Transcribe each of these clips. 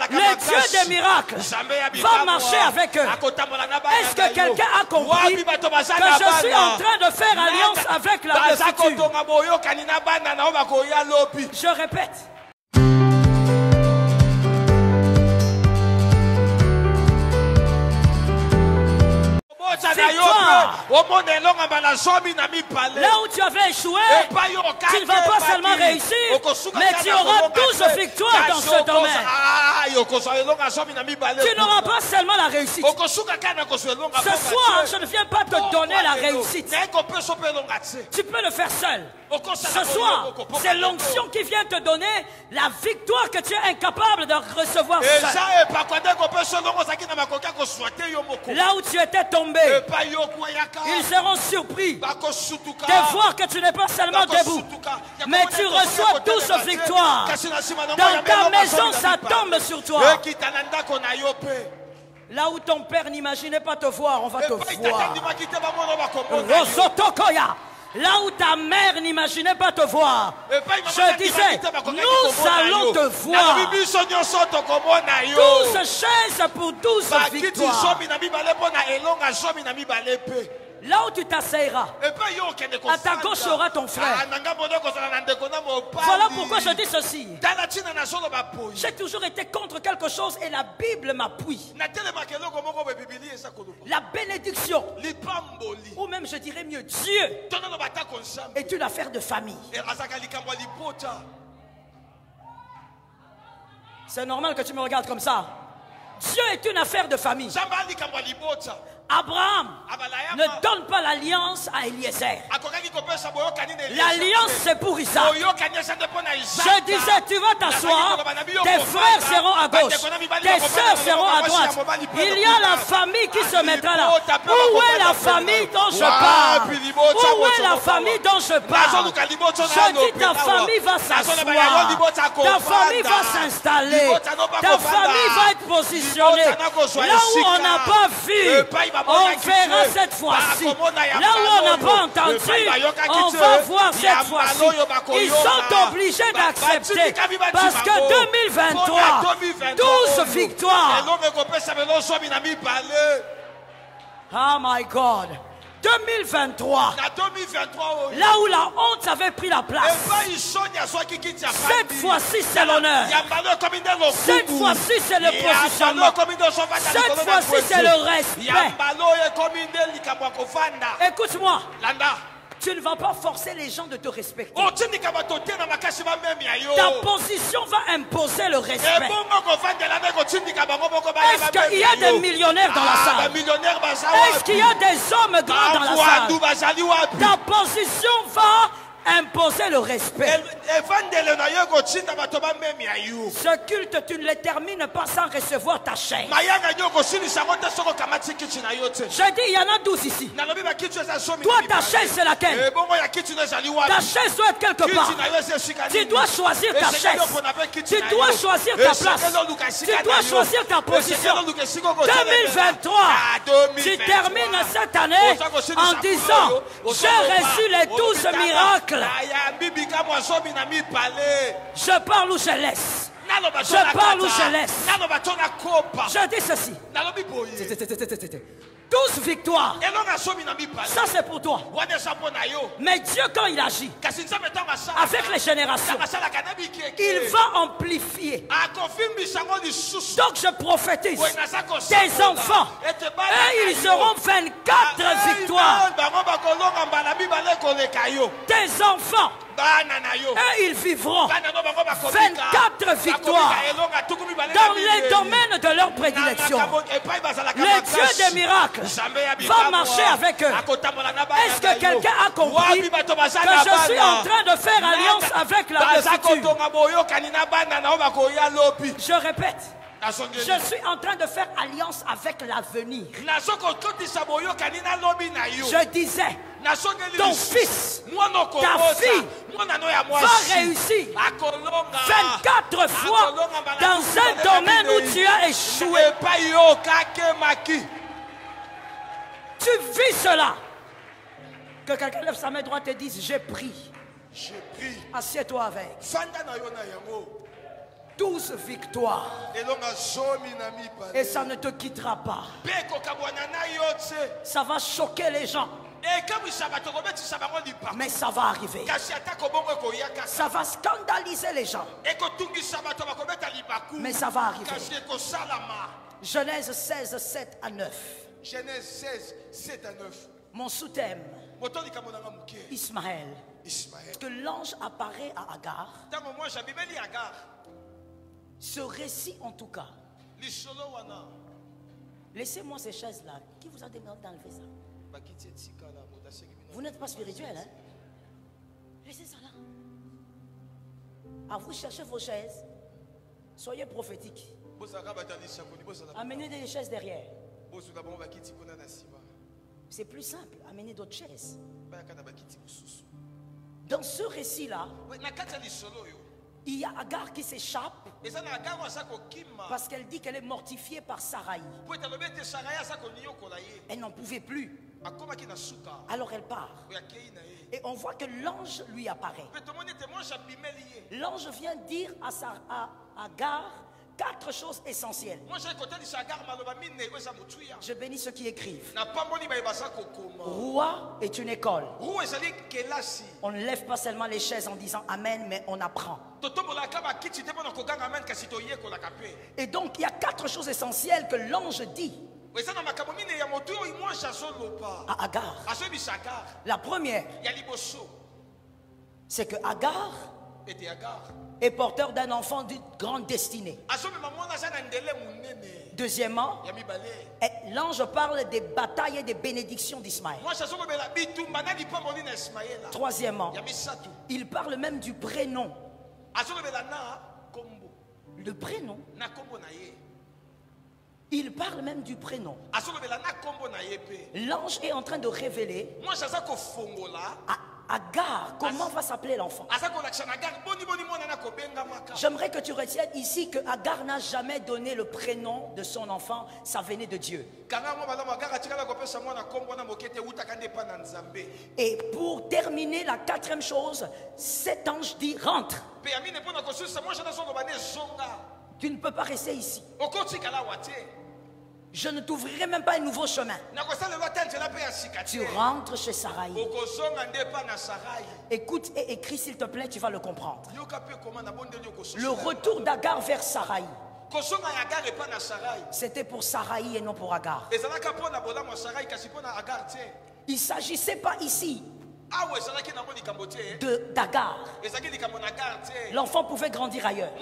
Le Dieu des miracles va marcher avec eux. Est-ce que quelqu'un a compris que je suis en train de faire alliance avec la future? Je répète. Là où tu avais échoué, tu ne vas pas seulement réussir, mais tu auras 12 victoires dans ce domaine. Tu n'auras pas seulement la réussite. Ce soir, je ne viens pas te donner la réussite. Tu peux le faire seul. Ce soir, c'est l'onction qui vient te donner la victoire que tu es incapable de recevoir seul. Là où tu étais tombé, ils seront surpris de voir que tu n'es pas seulement debout, mais tu reçois 12 victoires. Dans ta maison, ça tombe sur toi. Là où ton père n'imaginait pas te voir, on va te voir. Là où ta mère n'imaginait pas te voir, je disais, nous allons te voir. 12 chaises pour 12 victoires. Là où tu t'asseilleras, à ta gauche aura ton frère. Voilà pourquoi je dis ceci. J'ai toujours été contre quelque chose et la Bible m'appuie. La bénédiction, ou même je dirais mieux, Dieu est une affaire de famille. C'est normal que tu me regardes comme ça. Dieu est une affaire de famille. Abraham ne donne pas l'alliance à Eliezer. L'alliance c'est pour Isaac. Je disais, tu vas t'asseoir, tes frères seront à gauche, tes soeurs seront à droite. Il y a la famille qui se mettra là. Où est la famille dont je parle? Où est la famille dont je parle? Je dis, ta famille va s'asseoir, ta famille va s'installer, ta famille va être positionnée. Là où on n'a pas vu, on verra cette fois-ci. Là où on n'a pas entendu, on va voir cette fois-ci. Ils sont obligés d'accepter. Parce que 2023, 12 victoires. Oh my God. 2023, là où la honte avait pris la place, cette fois-ci c'est l'honneur, cette fois-ci c'est le positionnement, cette fois-ci c'est le respect. Écoute-moi, tu ne vas pas forcer les gens de te respecter. Ta position va imposer le respect. Est-ce qu'il y a des millionnaires dans la salle? Est-ce qu'il y a des hommes grands dans la salle? Ta position va imposer le respect. Ce culte, tu ne le termines pas sans recevoir ta chaise. J'ai dit, il y en a 12 ici. Toi, ta chaise, c'est laquelle? Ta chaise doit être quelque part. Tu dois choisir ta chaise. Tu dois choisir ta place. Tu dois choisir ta position. 2023, tu termines cette année en disant, j'ai reçu les 12 miracles. Je parle ou je laisse. Je parle ou je laisse. Je dis ceci. 12 victoires. Ça c'est pour toi. Mais Dieu quand il agit avec les générations, il va amplifier. Donc je prophétise, tes enfants, et ils auront 24 victoires. Tes enfants, et ils vivront 24 victoires dans les domaines de leur prédilection. Le Dieu des miracles va marcher avec eux. Est-ce que quelqu'un a compris que je suis en train de faire alliance avec la future? Je répète. Je suis en train de faire alliance avec l'avenir. Je disais, ton fils, ta fille va réussir 24 fois dans un domaine où tu as échoué. Tu vis cela. Que quelqu'un lève sa main droite et dise, j'ai pris. Assieds-toi avec. 12 victoires. Et ça ne te quittera pas. Ça va choquer les gens. Mais ça va arriver. Ça va scandaliser les gens. Mais ça va arriver. Genèse 16, 7 à 9. Genèse 16, 7 à 9. Mon sous-thème, Ismaël. Que l'ange apparaît à Agar. Ce récit en tout cas. Laissez-moi ces chaises-là. Qui vous a demandé d'enlever ça? Vous n'êtes pas spirituel, hein? Laissez ça là. À vous chercher vos chaises. Soyez prophétiques. Amenez des chaises derrière. C'est plus simple. Amenez d'autres chaises. Dans ce récit-là, il y a Agar qui s'échappe parce qu'elle dit qu'elle est mortifiée par Saraï. Elle n'en pouvait plus. Alors elle part. Et on voit que l'ange lui apparaît. L'ange vient dire à Agar 4 choses essentielles. Je bénis ceux qui écrivent. Roi est une école. On ne lève pas seulement les chaises en disant Amen, mais on apprend. Et donc il y a 4 choses essentielles que l'ange dit à Agar. La première, c'est que Agar est porteur d'un enfant d'une grande destinée. Deuxièmement, l'ange parle des batailles et des bénédictions d'Ismaël. Troisièmement, il parle même du prénom. Le prénom. Il parle même du prénom. L'ange est en train de révéler à Agar, comment va s'appeler l'enfant? J'aimerais que tu retiennes ici que Agar n'a jamais donné le prénom de son enfant, ça venait de Dieu. Et pour terminer, la 4e chose, cet ange dit rentre. Tu ne peux pas rester ici. Je ne t'ouvrirai même pas un nouveau chemin. Tu rentres chez Saraï. Écoute et écris s'il te plaît, tu vas le comprendre. Le retour d'Agar vers Saraï, c'était pour Saraï et non pour Agar. Il ne s'agissait pas ici d'Agar. L'enfant pouvait grandir ailleurs.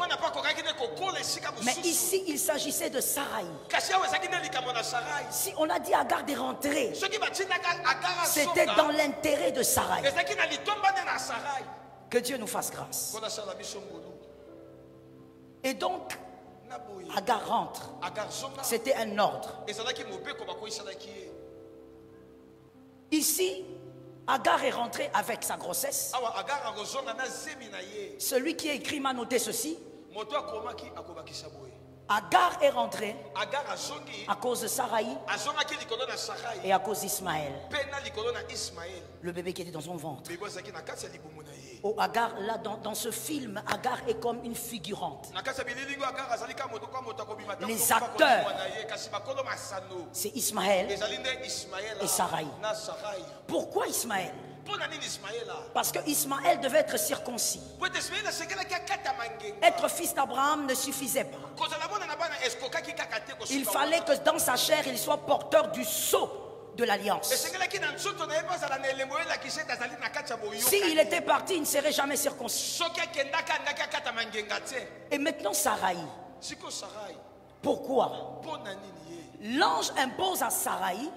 Mais ici, il s'agissait de Saraï. Si on a dit à Agar de rentrer, c'était dans l'intérêt de Saraï. Que Dieu nous fasse grâce. Et donc, Agar rentre. C'était un ordre. Ici, Agar est rentré avec sa grossesse. Celui qui a écrit m'a noté ceci. Agar est rentré à cause de Saraï et à cause d'Ismaël, le bébé qui était dans son ventre. Oh, Agar, là, dans ce film, Agar est comme une figurante. Les acteurs, c'est Ismaël et Saraï. Pourquoi Ismaël? Parce que Ismaël devait être circoncis. Être fils d'Abraham ne suffisait pas. Il fallait que dans sa chair, il soit porteur du sceau de l'alliance. S'il était parti, il ne serait jamais circoncis. Et maintenant, Saraï. Pourquoi? L'ange impose à Saraï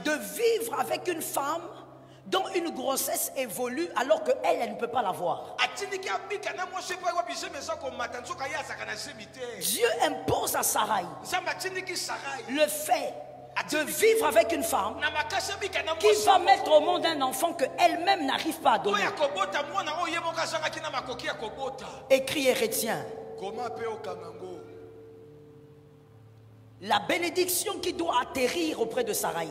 de vivre avec une femme dont une grossesse évolue alors qu'elle, elle ne peut pas l'avoir. Dieu impose à Saraï le fait de vivre avec une femme qui va mettre au monde un enfant qu'elle-même n'arrive pas à donner. Écrit et retiens. La bénédiction qui doit atterrir auprès de Saraï,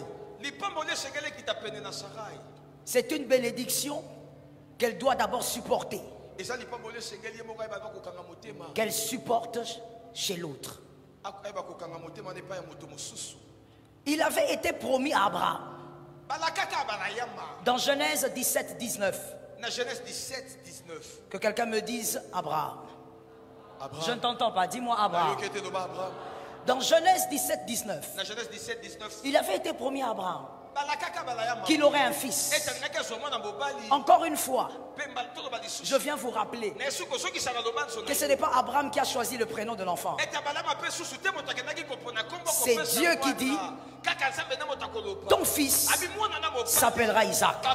c'est une bénédiction qu'elle doit d'abord supporter. qu'elle supporte chez l'autre. Il avait été promis à Abraham. Dans Genèse 17, 19. Que quelqu'un me dise Abraham. Je ne t'entends pas, dis-moi Abraham. Dans Genèse 17, 19. Il avait été promis à Abraham qu'il aurait un fils. Encore une fois, je viens vous rappeler que ce n'est pas Abraham qui a choisi le prénom de l'enfant. C'est Dieu qui dit ton fils s'appellera Isaac.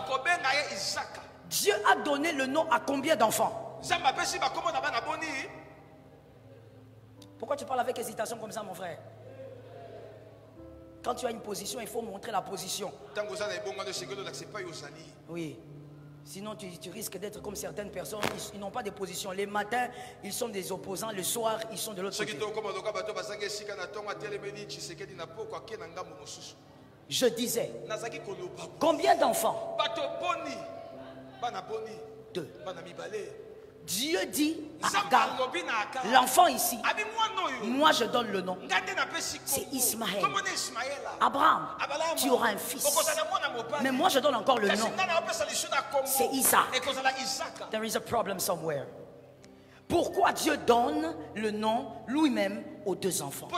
Dieu a donné le nom à combien d'enfants? Pourquoi tu parles avec hésitation comme ça, mon frère? Quand tu as une position, il faut montrer la position. Oui. Sinon, tu risques d'être comme certaines personnes. Ils n'ont pas de position. Les matins, ils sont des opposants. Le soir, ils sont de l'autre côté. Je disais, combien d'enfants? 2. Dieu dit à Agar, l'enfant ici, moi je donne le nom, c'est Ismaël. Abraham, tu auras un fils. Mais moi je donne encore le nom, c'est Isaac. There is a problem somewhere. Pourquoi Dieu donne le nom lui-même aux 2 enfants?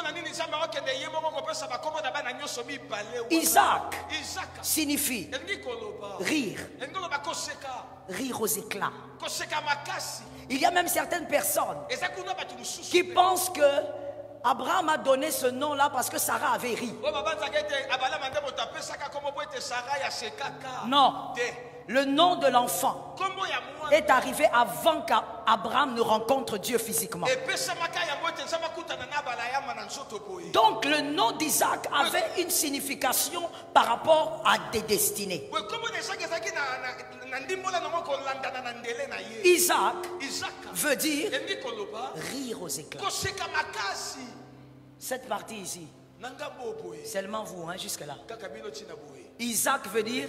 Isaac signifie rire, rire aux éclats. Il y a même certaines personnes qui pensent que Abraham a donné ce nom-là parce que Sarah avait ri. Non. Le nom de l'enfant est arrivé avant qu'Abraham ne rencontre Dieu physiquement. Donc le nom d'Isaac avait une signification par rapport à des destinées. Isaac veut dire rire aux éclats. Cette partie ici, seulement vous, hein, jusque là. Isaac veut dire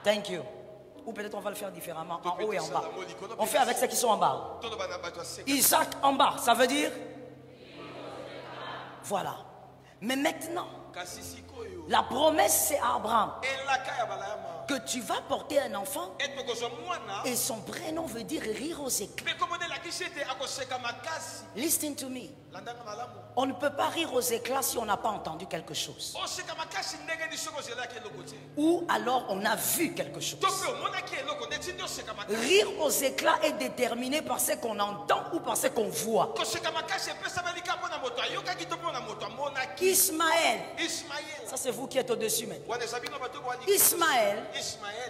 thank you. Ou peut-être on va le faire différemment, en haut et en bas. On fait avec ceux qui sont en bas. Isaac en bas, ça veut dire voilà. Mais maintenant, la promesse c'est à Abraham que tu vas porter un enfant et son prénom veut dire rire aux éclats. Listen to me. On ne peut pas rire aux éclats si on n'a pas entendu quelque chose. Ou alors on a vu quelque chose. Rire aux éclats est déterminé par ce qu'on entend ou par ce qu'on voit. Ismaël, ça c'est vous qui êtes au-dessus maintenant. Ismaël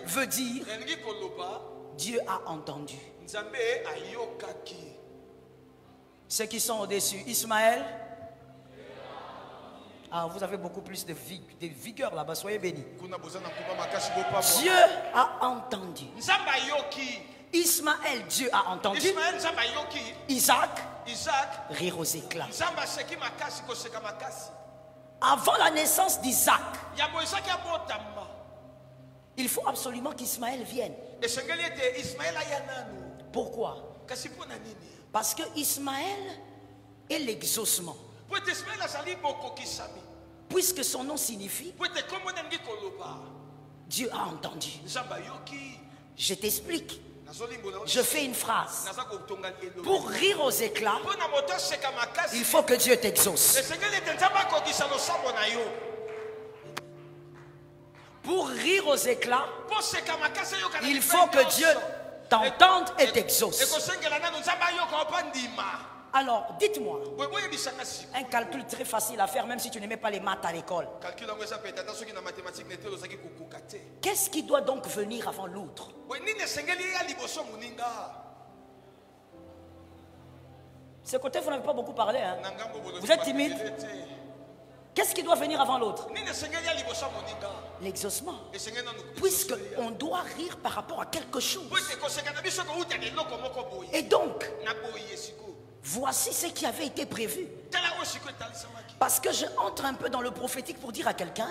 veut dire Dieu a entendu. Ceux qui sont au-dessus, Ismaël. Ah, vous avez beaucoup plus de vigueur là-bas, soyez bénis. Dieu a entendu. Ismaël, Dieu a entendu. Isaac, rire aux éclats. Avant la naissance d'Isaac, il faut absolument qu'Ismaël vienne. Pourquoi? Parce que Ismaël est l'exaucement. Puisque son nom signifie Dieu a entendu. Je t'explique. Je fais une phrase. Pour rire aux éclats, il faut que Dieu t'exauce. Pour rire aux éclats, il faut que Dieu t'entende et t'exauce. Alors, dites-moi, un calcul très facile à faire, même si tu n'aimais pas les maths à l'école. Qu'est-ce qui doit donc venir avant l'autre? Ce côté, vous n'avez pas beaucoup parlé, hein? Vous êtes timide? Qu'est-ce qui doit venir avant l'autre? L'exaucement. Puisqu'on doit rire par rapport à quelque chose. Et donc, voici ce qui avait été prévu. Parce que je entre un peu dans le prophétique pour dire à quelqu'un,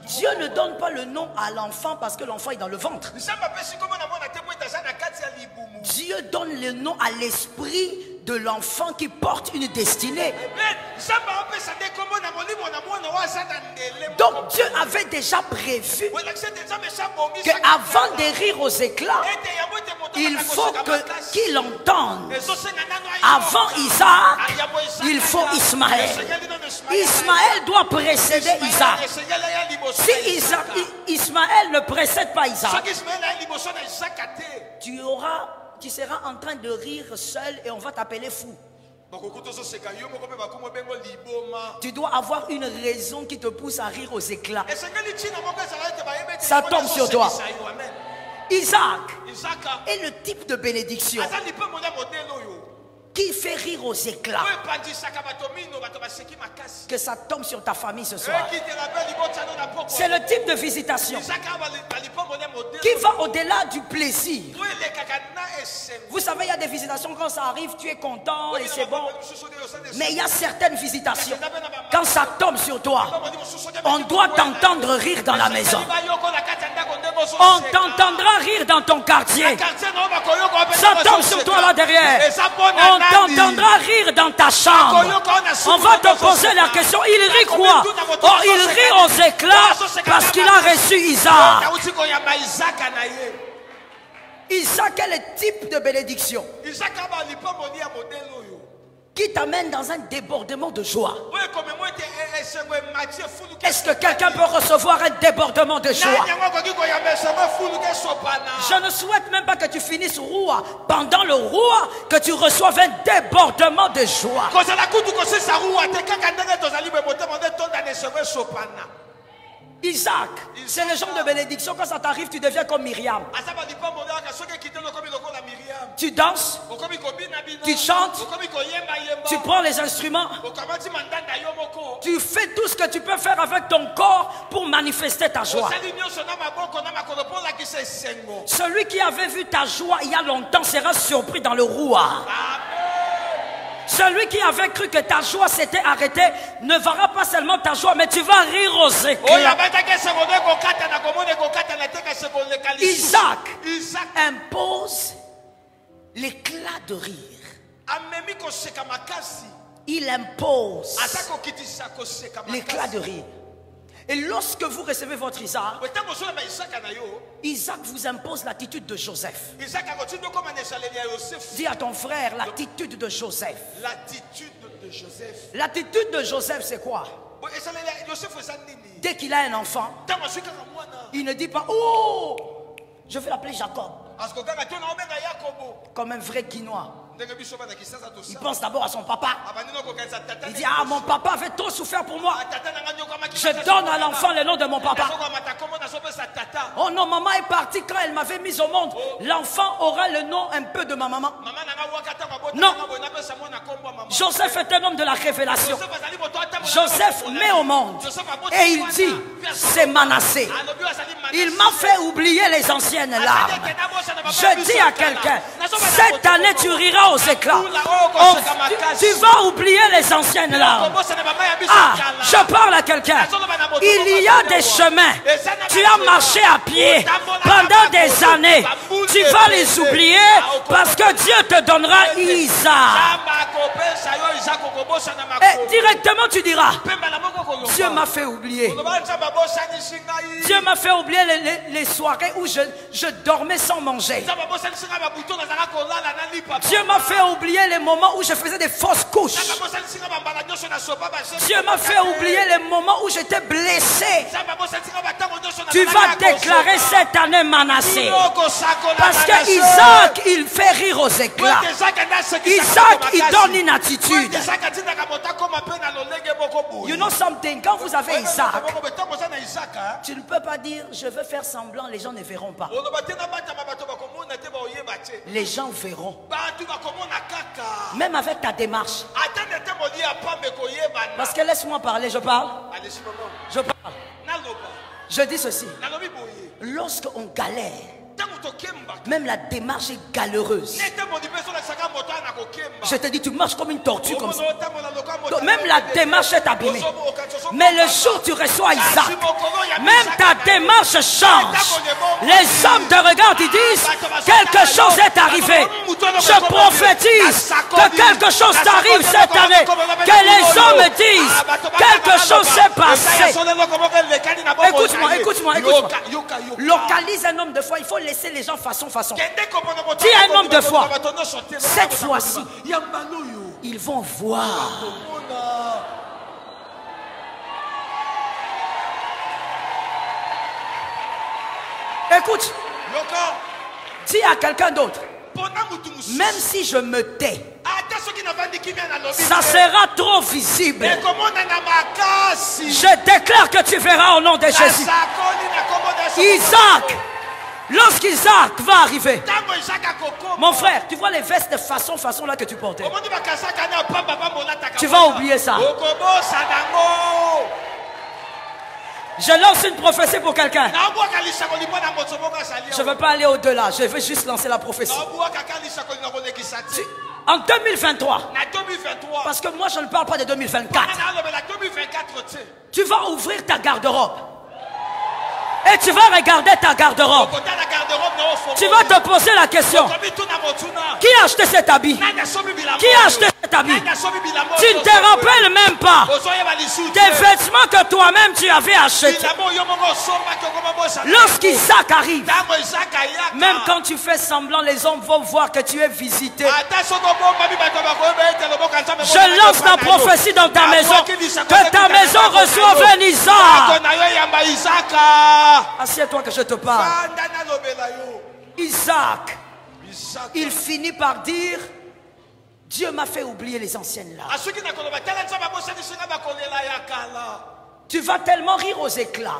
Dieu ne donne pas le nom à l'enfant parce que l'enfant est dans le ventre. Dieu donne le nom à l'esprit de l'enfant qui porte une destinée. Donc Dieu avait déjà prévu qu'avant de rire aux éclats, il faut qu'il entende. Avant Isaac, il faut Ismaël. Ismaël doit précéder Isaac. Si Ismaël ne précède pas Isaac, tu seras en train de rire seul et on va t'appeler fou. Tu dois avoir une raison qui te pousse à rire aux éclats. Ça tombe sur toi. Isaac est le type de bénédiction qui fait rire aux éclats. Que ça tombe sur ta famille ce soir. C'est le type de visitation qui va au-delà du plaisir. Vous savez, il y a des visitations, quand ça arrive, tu es content et c'est bon. Mais il y a certaines visitations, quand ça tombe sur toi, on doit t'entendre rire dans la maison. On t'entendra rire dans ton quartier. Ça tombe sur toi là derrière. On t'entendra rire dans ta chambre. On va te poser la question, il rit quoi? Oh, il rit aux éclats parce qu'il a reçu Isaac. Isaac est le type de bénédiction qui t'amène dans un débordement de joie. Est-ce que quelqu'un peut recevoir un débordement de joie? Je ne souhaite même pas que tu finisses roi. Pendant le roi, que tu reçoives un débordement de joie. Isaac, c'est le genre de bénédiction, quand ça t'arrive, tu deviens comme Myriam. Tu danses, tu chantes, tu prends les instruments, tu fais tout ce que tu peux faire avec ton corps pour manifester ta joie. Celui qui avait vu ta joie il y a longtemps sera surpris dans le roi. Celui qui avait cru que ta joie s'était arrêtée ne verra pas seulement ta joie, mais tu vas rire aux éclats. Isaac impose l'éclat de rire. Il impose l'éclat de rire. Et lorsque vous recevez votre Isaac, Isaac vous impose l'attitude de Joseph. Dis à ton frère l'attitude de Joseph. L'attitude de Joseph, c'est quoi? Dès qu'il a un enfant, il ne dit pas, oh, je vais l'appeler Jacob. Comme un vrai Guinois. Il pense d'abord à son papa. Il dit, ah, mon papa avait trop souffert pour moi. Je donne à l'enfant le nom de mon papa. Oh non, maman est partie quand elle m'avait mis au monde. L'enfant aura le nom un peu de ma maman. Non. Joseph est un homme de la révélation. Joseph met au monde. Et il dit, c'est Manassé. Il m'a fait oublier les anciennes larmes. Je dis à quelqu'un, cette année tu riras aux éclats. Tu vas oublier les anciennes larmes. Ah, je parle à quelqu'un. Il y a des chemins. Tu as marché à pied pendant des années. Tu vas les oublier parce que Dieu te donnera Isaac. Et directement tu diras, Dieu m'a fait oublier. Dieu m'a fait oublier les soirées où je dormais sans manger. Dieu m'a fait oublier les moments où je faisais des fausses couches. Dieu m'a fait oublier les moments où j'étais blessé. Tu vas déclarer cette année Manassé. Parce que Isaac, il fait rire aux éclats. Isaac, il donne une attitude. You know something, quand vous avez Isaac, tu ne peux pas dire je veux faire semblant, les gens ne verront pas. Les gens verront. Même avec ta démarche. Parce que laisse-moi parler, je parle. Je parle. Je dis ceci. Lorsqu'on galère, même la démarche est galéreuse. Je te dis, tu marches comme une tortue comme ça. Donc, même la démarche est abîmée. Mais le jour où tu reçois Isaac, même ta démarche change. Les hommes te regardent, ils disent, quelque chose est arrivé. Je prophétise que quelque chose t'arrive cette année. Que les hommes disent, quelque chose s'est passé. Écoute-moi, écoute-moi, écoute-moi. Localise un homme de foi. Il faut laisser les gens façon. Dis à un homme de foi, cette fois-ci, ils vont voir. Écoute, dis à quelqu'un d'autre, même si je me tais, ça sera trop visible. Je déclare que tu verras au nom de Jésus. Isaac, lorsqu'Isaac va arriver, mon frère, tu vois les vestes de façon là que tu portais. Tu vas oublier ça. Je lance une prophétie pour quelqu'un. Je ne veux pas aller au-delà. Je veux juste lancer la prophétie. En 2023, parce que moi je ne parle pas de 2024, tu vas ouvrir ta garde-robe. Et tu vas regarder ta garde-robe. Tu vas te poser la question. Qui a acheté cet habit? Qui a acheté cet habit? Tu ne te rappelles même pas des vêtements que toi-même tu avais achetés. Lorsqu'Isaac arrive, même quand tu fais semblant, les hommes vont voir que tu es visité. Je lance la prophétie dans ta maison. Que ta maison reçoive un Isaac. Assieds-toi que je te parle. Isaac, il finit par dire, Dieu m'a fait oublier les anciennes larmes. Tu vas tellement rire aux éclats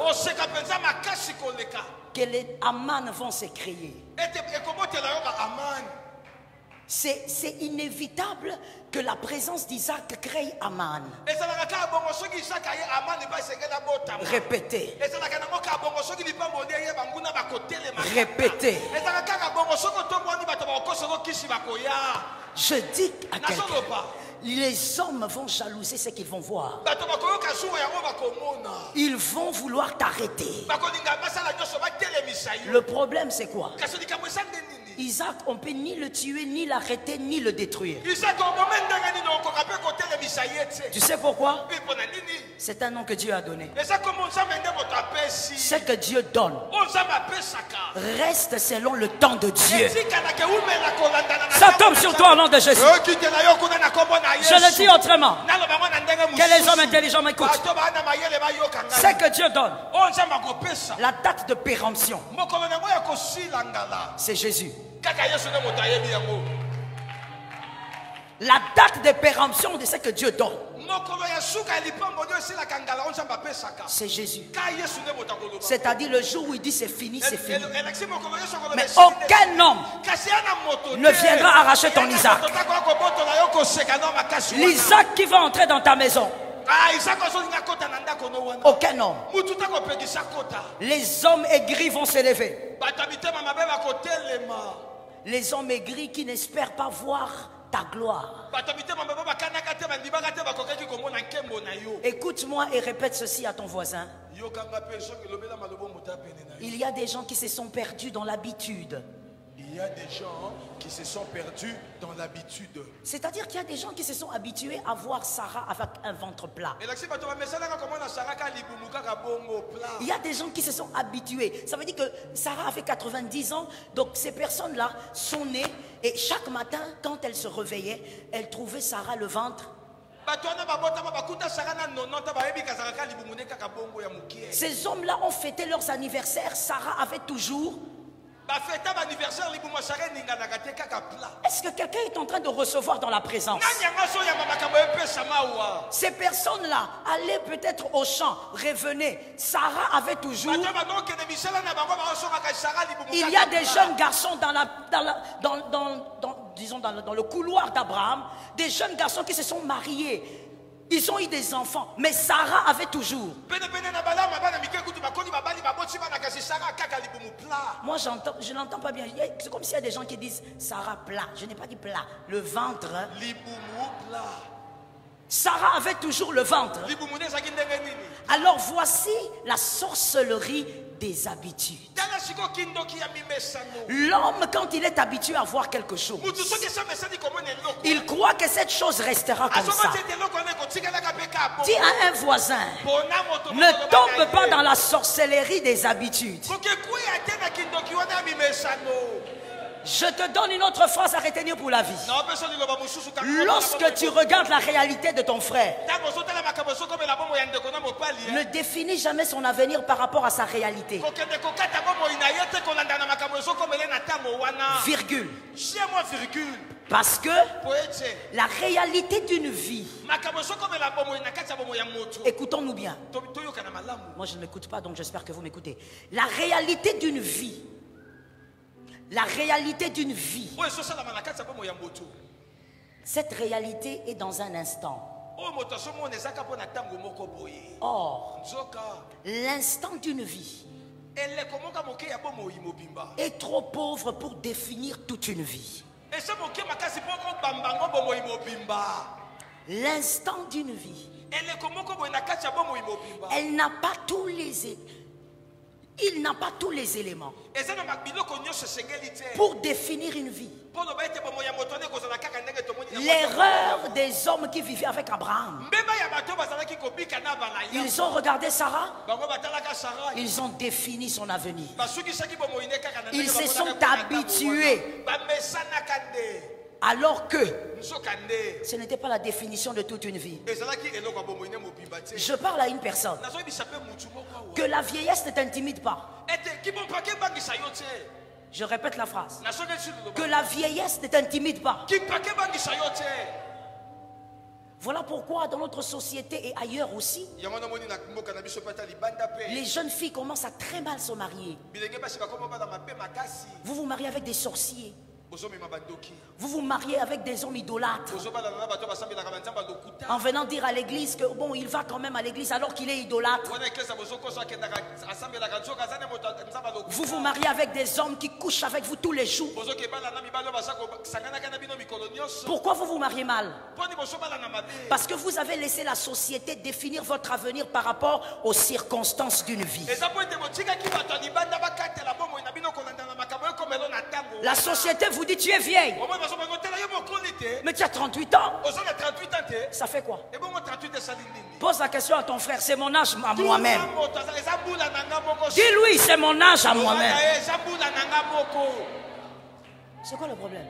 que les Aman vont s'écrier. C'est inévitable que la présence d'Isaac crée Aman. Répétez. Répétez. Je dis à quelqu'un, les hommes vont jalouser ce qu'ils vont voir. Ils vont vouloir t'arrêter. Le problème c'est quoi? Isaac, on ne peut ni le tuer, ni l'arrêter, ni le détruire. Tu sais pourquoi? C'est un nom que Dieu a donné. Ce que Dieu donne reste selon le temps de Dieu. Ça tombe sur toi au nom de Jésus. Je le dis autrement. Que les hommes intelligents m'écoutent. Ce que Dieu donne, la date de péremption, c'est Jésus. La date de péremption de ce que Dieu donne, c'est Jésus. C'est-à-dire le jour où il dit c'est fini, c'est fini. Mais aucun homme ne viendra arracher ton Isaac. L'Isaac qui va entrer dans ta maison, aucun homme. Les hommes aigris vont s'élever. Les hommes aigris qui n'espèrent pas voir ta gloire. Écoute-moi et répète ceci à ton voisin. Il y a des gens qui se sont perdus dans l'habitude. Il y a des gens qui se sont perdus dans l'habitude. C'est-à-dire qu'il y a des gens qui se sont habitués à voir Sarah avec un ventre plat. Il y a des gens qui se sont habitués. Ça veut dire que Sarah avait 90 ans. Donc ces personnes-là sont nées. Et chaque matin, quand elles se réveillaient, elles trouvaient Sarah le ventre. Ces hommes-là ont fêté leurs anniversaires. Sarah avait toujours... Est-ce que quelqu'un est en train de recevoir dans la présence? Ces personnes-là allaient peut-être au champ, revenaient. Sarah avait toujours... Il y a des jeunes garçons dans le couloir d'Abraham, des jeunes garçons qui se sont mariés Ils ont eu des enfants, mais Sarah avait toujours. Moi, je n'entends pas bien. C'est comme s'il y a des gens qui disent Sarah plat. Je n'ai pas dit plat. Le ventre. Sarah avait toujours le ventre. Alors voici la sorcellerie des habitudes. L'homme, quand il est habitué à voir quelque chose, il croit que cette chose restera comme ça. Dis à un voisin, ne tombe pas dans la sorcellerie des habitudes. Je te donne une autre phrase à retenir pour la vie. Lorsque tu regardes la réalité de ton frère, ne définis jamais son avenir par rapport à sa réalité. Virgule. Parce que la réalité d'une vie, écoutons-nous bien. Moi je ne m'écoute pas, donc j'espère que vous m'écoutez. La réalité d'une vie, cette réalité est dans un instant. Or, l'instant d'une vie est trop pauvre pour définir toute une vie. L'instant d'une vie, elle n'a pas tous les... Il n'a pas tous les éléments pour définir une vie. L'erreur des hommes qui vivaient avec Abraham, ils ont regardé Sarah, ils ont défini son avenir. Ils se sont habitués, alors que ce n'était pas la définition de toute une vie. Je parle à une personne. Que la vieillesse ne t'intimide pas. Je répète la phrase. Que la vieillesse ne t'intimide pas. Voilà pourquoi dans notre société et ailleurs aussi, les jeunes filles commencent à très mal se marier. Vous vous mariez avec des sorciers. Vous vous mariez avec des hommes idolâtres. En venant dire à l'église que bon, il va quand même à l'église alors qu'il est idolâtre. Vous vous mariez avec des hommes qui couchent avec vous tous les jours. Pourquoi vous vous mariez mal? Parce que vous avez laissé la société définir votre avenir par rapport aux circonstances d'une vie. La société vous dit tu es vieille. Mais tu as 38 ans. Ça fait quoi? Pose la question à ton frère. C'est mon âge à moi-même. Dis-lui c'est mon âge à moi-même. C'est quoi le problème?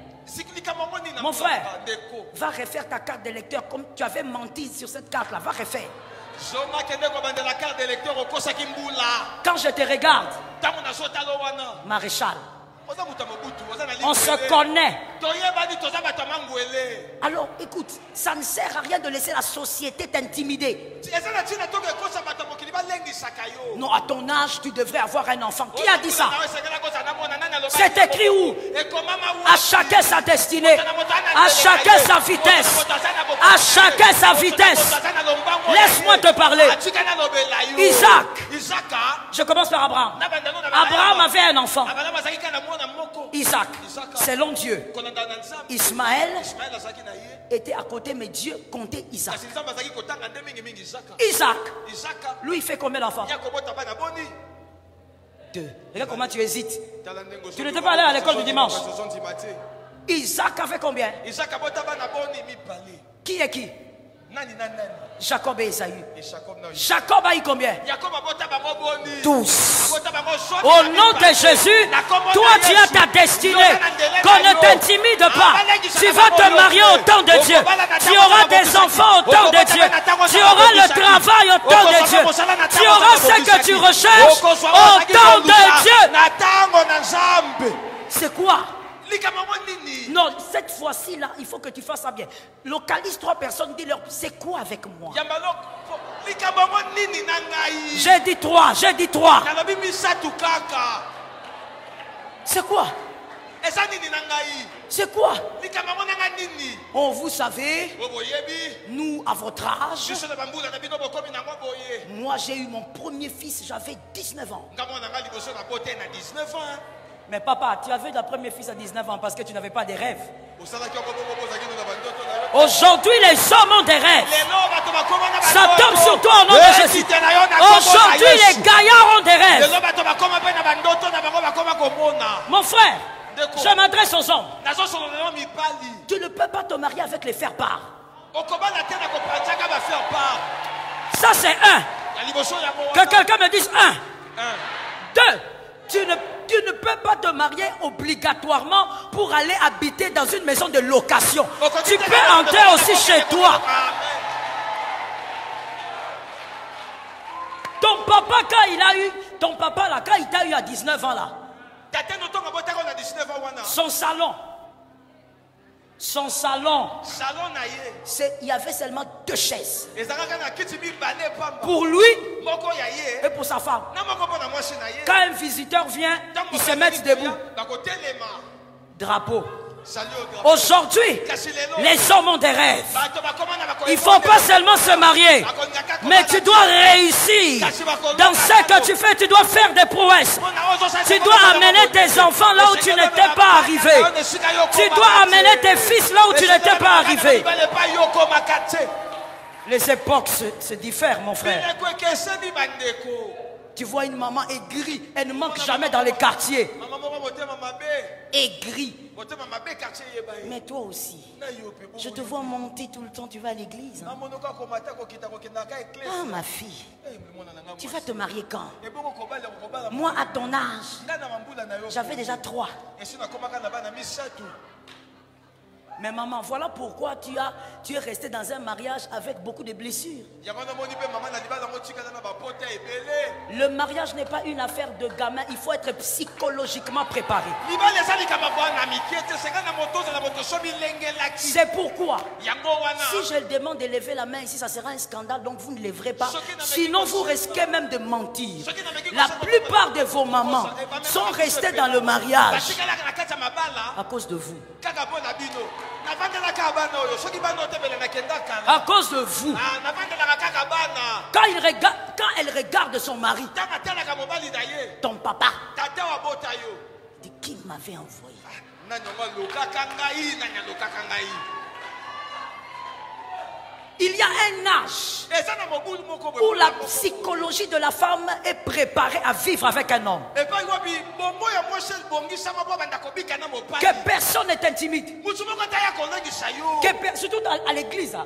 Mon frère, va refaire ta carte d'électeur comme tu avais menti sur cette carte-là. Va refaire. Quand je te regarde, Maréchal, on se connaît. Alors écoute, ça ne sert à rien de laisser la société t'intimider. Non, à ton âge, tu devrais avoir un enfant. Qui a dit ça? C'est écrit où? À chacun sa destinée, à chacun sa vitesse, à chacun sa vitesse. Laisse-moi te parler. Isaac, je commence par Abraham. Abraham avait un enfant, Isaac, selon Dieu. Ismaël était à côté, mais Dieu comptait Isaac. Isaac, lui, il fait combien d'enfants? 2. Regarde comment tu hésites. Tu n'étais pas allé à l'école du dimanche. Isaac a fait combien? Qui est qui? Jacob et Esaü. Jacob a eu combien? 12. Au nom de Jésus, toi tu as ta destinée. Qu'on ne t'intimide pas. Tu vas te marier au temps de Dieu. Tu auras des enfants au temps de Dieu. Tu auras le travail au temps de Dieu. Tu auras ce que tu recherches au temps de Dieu. C'est quoi? Non, cette fois-ci là, il faut que tu fasses ça bien. Localise 3 personnes, dis-leur, c'est quoi avec moi? J'ai dit 3, j'ai dit 3. C'est quoi? C'est quoi? Oh, vous savez, nous, à votre âge, moi j'ai eu mon premier fils, j'avais 19 ans. Mais papa, tu avais ta première fils à 19 ans parce que tu n'avais pas de rêves. Aujourd'hui, les hommes ont des rêves. Ça tombe sur toi au nom de Jésus. Aujourd'hui, les gaillards ont des rêves. Mon frère, je m'adresse aux hommes. Tu ne peux pas te marier avec les faire-part. Ça, c'est un. Que quelqu'un me dise un. Deux. Tu ne peux pas te marier obligatoirement pour aller habiter dans une maison de location. Tu peux entrer aussi chez toi. Ton papa, quand il a eu, ton papa là, quand il t'a eu à 19 ans là, son salon, il y avait seulement 2 chaises. Pour lui et pour sa femme. Quand un visiteur vient, ils se mettent debout. Drapeau. Aujourd'hui, les hommes ont des rêves. Il ne faut pas seulement se marier, mais tu dois réussir. Dans ce que tu fais, tu dois faire des prouesses. Tu dois amener tes enfants là où tu n'étais pas arrivé. Tu dois amener tes fils là où tu n'étais pas arrivé. Les époques se diffèrent, mon frère. Tu vois une maman aigrie, elle ne manque jamais dans les quartiers. Aigrie. Mais toi aussi, je te vois monter tout le temps, tu vas à l'église. Hein? Ah, ma fille, tu vas te marier quand? Moi, à ton âge, j'avais déjà 3. Mais maman, voilà pourquoi tu es resté dans un mariage avec beaucoup de blessures. Le mariage n'est pas une affaire de gamin, il faut être psychologiquement préparé. C'est pourquoi, si je demande de lever la main ici, ça sera un scandale, donc vous ne lèverez pas. Sinon, vous risquez même de mentir. La plupart de vos mamans sont restées dans le mariage à cause de vous. À cause de vous. Quand elle regarde son mari, ton papa, de qui m'avait envoyé? Il y a un âge où la psychologie de la femme est préparée à vivre avec un homme. Que personne n'est intimide. Surtout à l'église.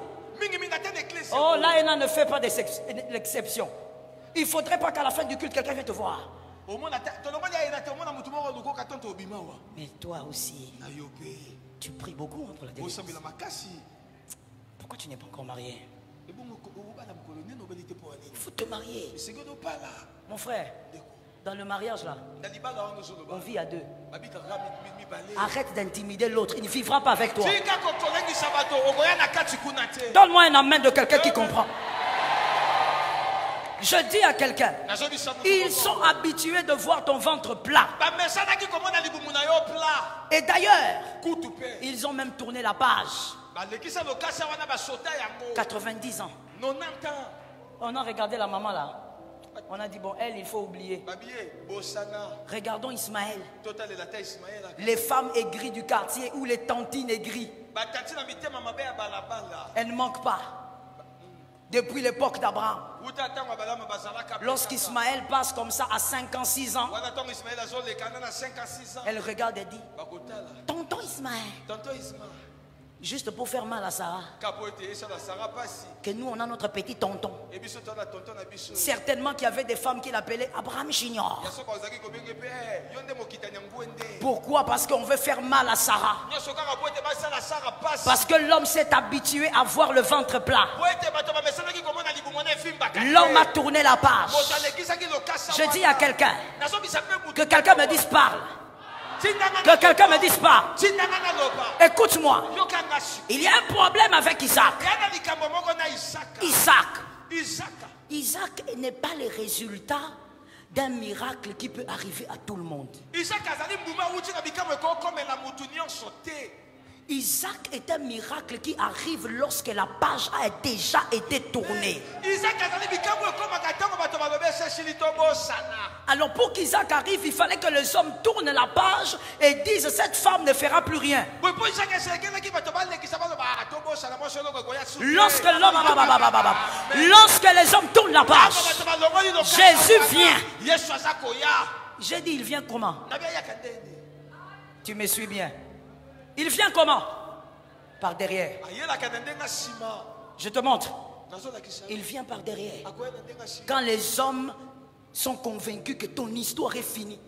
Oh, là, elle ne fait pas l'exception. Il ne faudrait pas qu'à la fin du culte, quelqu'un vienne te voir. Mais toi aussi, tu pries beaucoup pour la délivrance. Pourquoi tu n'es pas encore marié? Il faut te marier. Mon frère, dans le mariage là, on vit à 2. Arrête d'intimider l'autre, il ne vivra pas avec toi. Donne-moi un amen de quelqu'un qui comprend. Je dis à quelqu'un, ils sont habitués de voir ton ventre plat. Et d'ailleurs, ils ont même tourné la page. 90 ans. On a regardé la maman là. On a dit bon, elle, il faut oublier. Regardons Ismaël. Les femmes aigries du quartier ou les tantines aigries. Elles ne manquent pas. Depuis l'époque d'Abraham. Lorsqu'Ismaël passe comme ça à 5 ans, 6 ans, elle regarde et dit, tonton Ismaël. Juste pour faire mal à Sarah. Que nous, on a notre petit tonton. Certainement qu'il y avait des femmes qui l'appelaient Abraham Junior. Pourquoi? Parce qu'on veut faire mal à Sarah. Parce que l'homme s'est habitué à voir le ventre plat. L'homme a tourné la page. Je dis à quelqu'un, que quelqu'un me dise parle. Que quelqu'un me dise pas. Écoute-moi. Il y a un problème avec Isaac. Isaac n'est pas le résultat d'un miracle qui peut arriver à tout le monde. Isaac est un miracle qui arrive lorsque la page a déjà été tournée. Alors pour qu'Isaac arrive, il fallait que les hommes tournent la page et disent cette femme ne fera plus rien. Lorsque les hommes tournent la page, Jésus vient. J'ai dit il vient comment? Tu me suis bien? Il vient comment? Par derrière. Je te montre. Il vient par derrière. Quand les hommes sont convaincus que ton histoire est finie.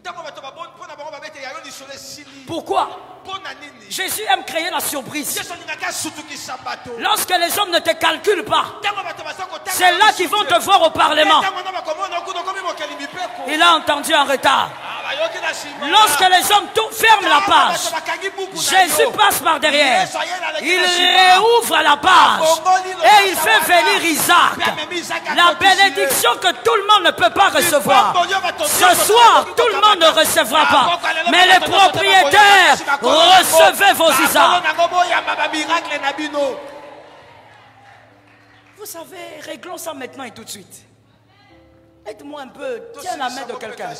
Pourquoi? Jésus aime créer la surprise. Lorsque les hommes ne te calculent pas, c'est là qu'ils vont te voir au Parlement. Il a entendu en retard. Lorsque les hommes ferment la page, Jésus passe par derrière. Il réouvre la page et il fait venir Isaac. La bénédiction que tout le monde ne peut pas recevoir. Ce soir, tout le monde ne recevra pas. Mais les propriétaires, recevez vos Isaacs. Vous savez, réglons ça maintenant et tout de suite. Aide-moi un peu. Tiens la main de quelqu'un.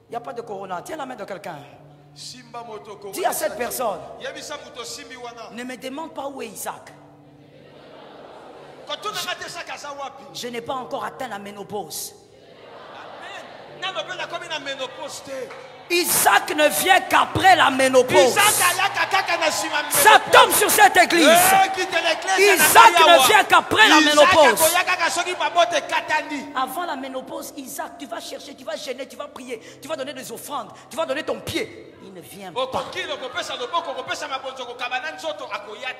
Il n'y a pas de corona. Tiens la main de quelqu'un. Dis à cette personne, ne me demande pas où est Isaac. Je n'ai pas encore atteint la ménopause. Isaac ne vient qu'après la ménopause. Ça tombe sur cette église. Isaac ne vient qu'après la ménopause. Avant la ménopause, Isaac, tu vas chercher, tu vas gêner, tu vas prier, tu vas donner des offrandes, tu vas donner ton pied. Il ne vient pas.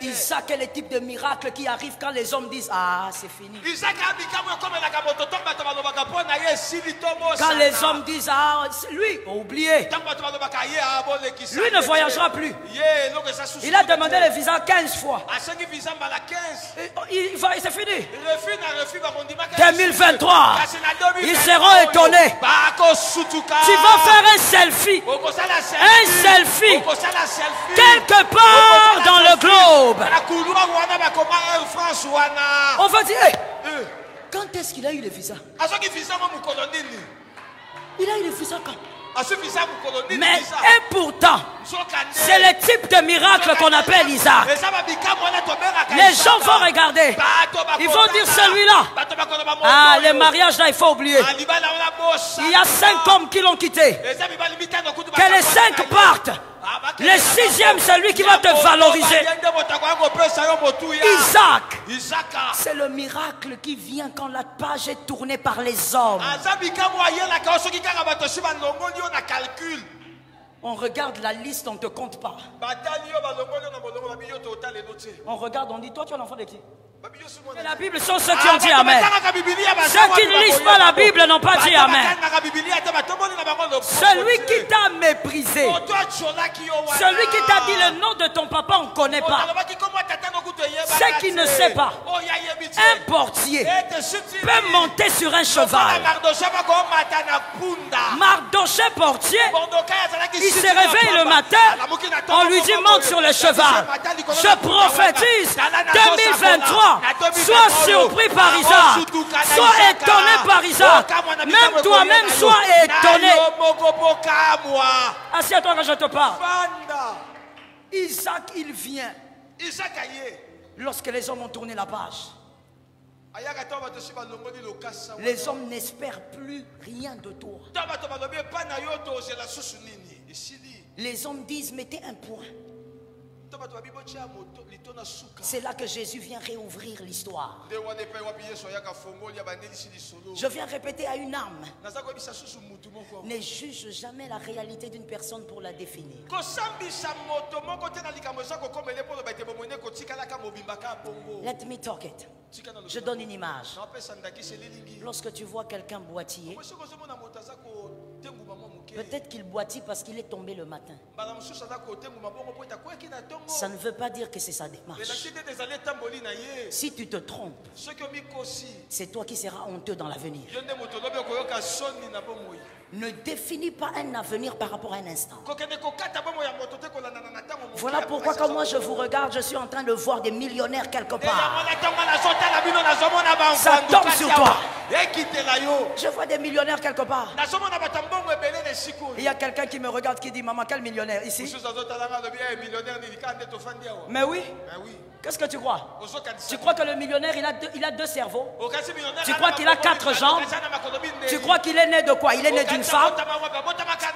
Isaac est le type de miracle qui arrive quand les hommes disent ah c'est fini. Quand les hommes disent ah lui, oubliez. Lui ne voyagera plus. Il a demandé le visa 15 fois. C'est fini. 2023. Ils seront étonnés. Tu vas faire un selfie. Un selfie. Quelque part dans le globe. On va dire, hey, quand est-ce qu'il a eu le visa? Il a eu le visa quand? Mais et pourtant, c'est le type de miracle qu'on appelle Isaac. Les gens vont regarder. Ils vont dire celui-là. Ah, les mariages là, il faut oublier. Il y a 5 hommes qui l'ont quitté. Que les 5 partent. Le 6e, c'est lui qui va te valoriser. Isaac, c'est le miracle qui vient quand la page est tournée par les hommes. On regarde la liste, on ne te compte pas. On regarde, on dit, toi tu es l'enfant de qui? Et la Bible sont ceux qui ont dit Amen. Ceux qui ne lisent pas la Bible n'ont pas dit Amen. Celui qui t'a méprisé, celui qui t'a dit le nom de ton papa, on ne connaît pas. Ce qui ne sait pas, un portier peut monter sur un cheval. Mardoché portier, il se réveille le matin, on lui dit monte sur le cheval. Je prophétise 2023. Sois surpris par Isaac. Sois étonné par Isaac. Même toi-même, sois étonné. Assieds-toi quand je te parle. Isaac, il vient. Lorsque les hommes ont tourné la page, les hommes n'espèrent plus rien de toi. Les hommes disent mettez un point. C'est là que Jésus vient réouvrir l'histoire. Je viens répéter à une âme: ne juge jamais la réalité d'une personne pour la définir. Let me talk it. Je donne une image. Lorsque tu vois quelqu'un boitiller, Peut-être qu'il boitille parce qu'il est tombé le matin. Ça ne veut pas dire que c'est sa démarche. Si tu te trompes, c'est toi qui seras honteux dans l'avenir. Ne définis pas un avenir par rapport à un instant. Voilà pourquoi quand moi je vous regarde, je suis en train de voir des millionnaires quelque part. Ça tombe sur toi. Je vois des millionnaires quelque part. Il y a quelqu'un qui me regarde qui dit: maman, quel millionnaire ici? Mais oui. Qu'est-ce que tu crois? Tu crois que le millionnaire il a deux cerveaux? Tu crois qu'il a 4 jambes? Tu crois qu'il est né de quoi? Il est né d'une femme?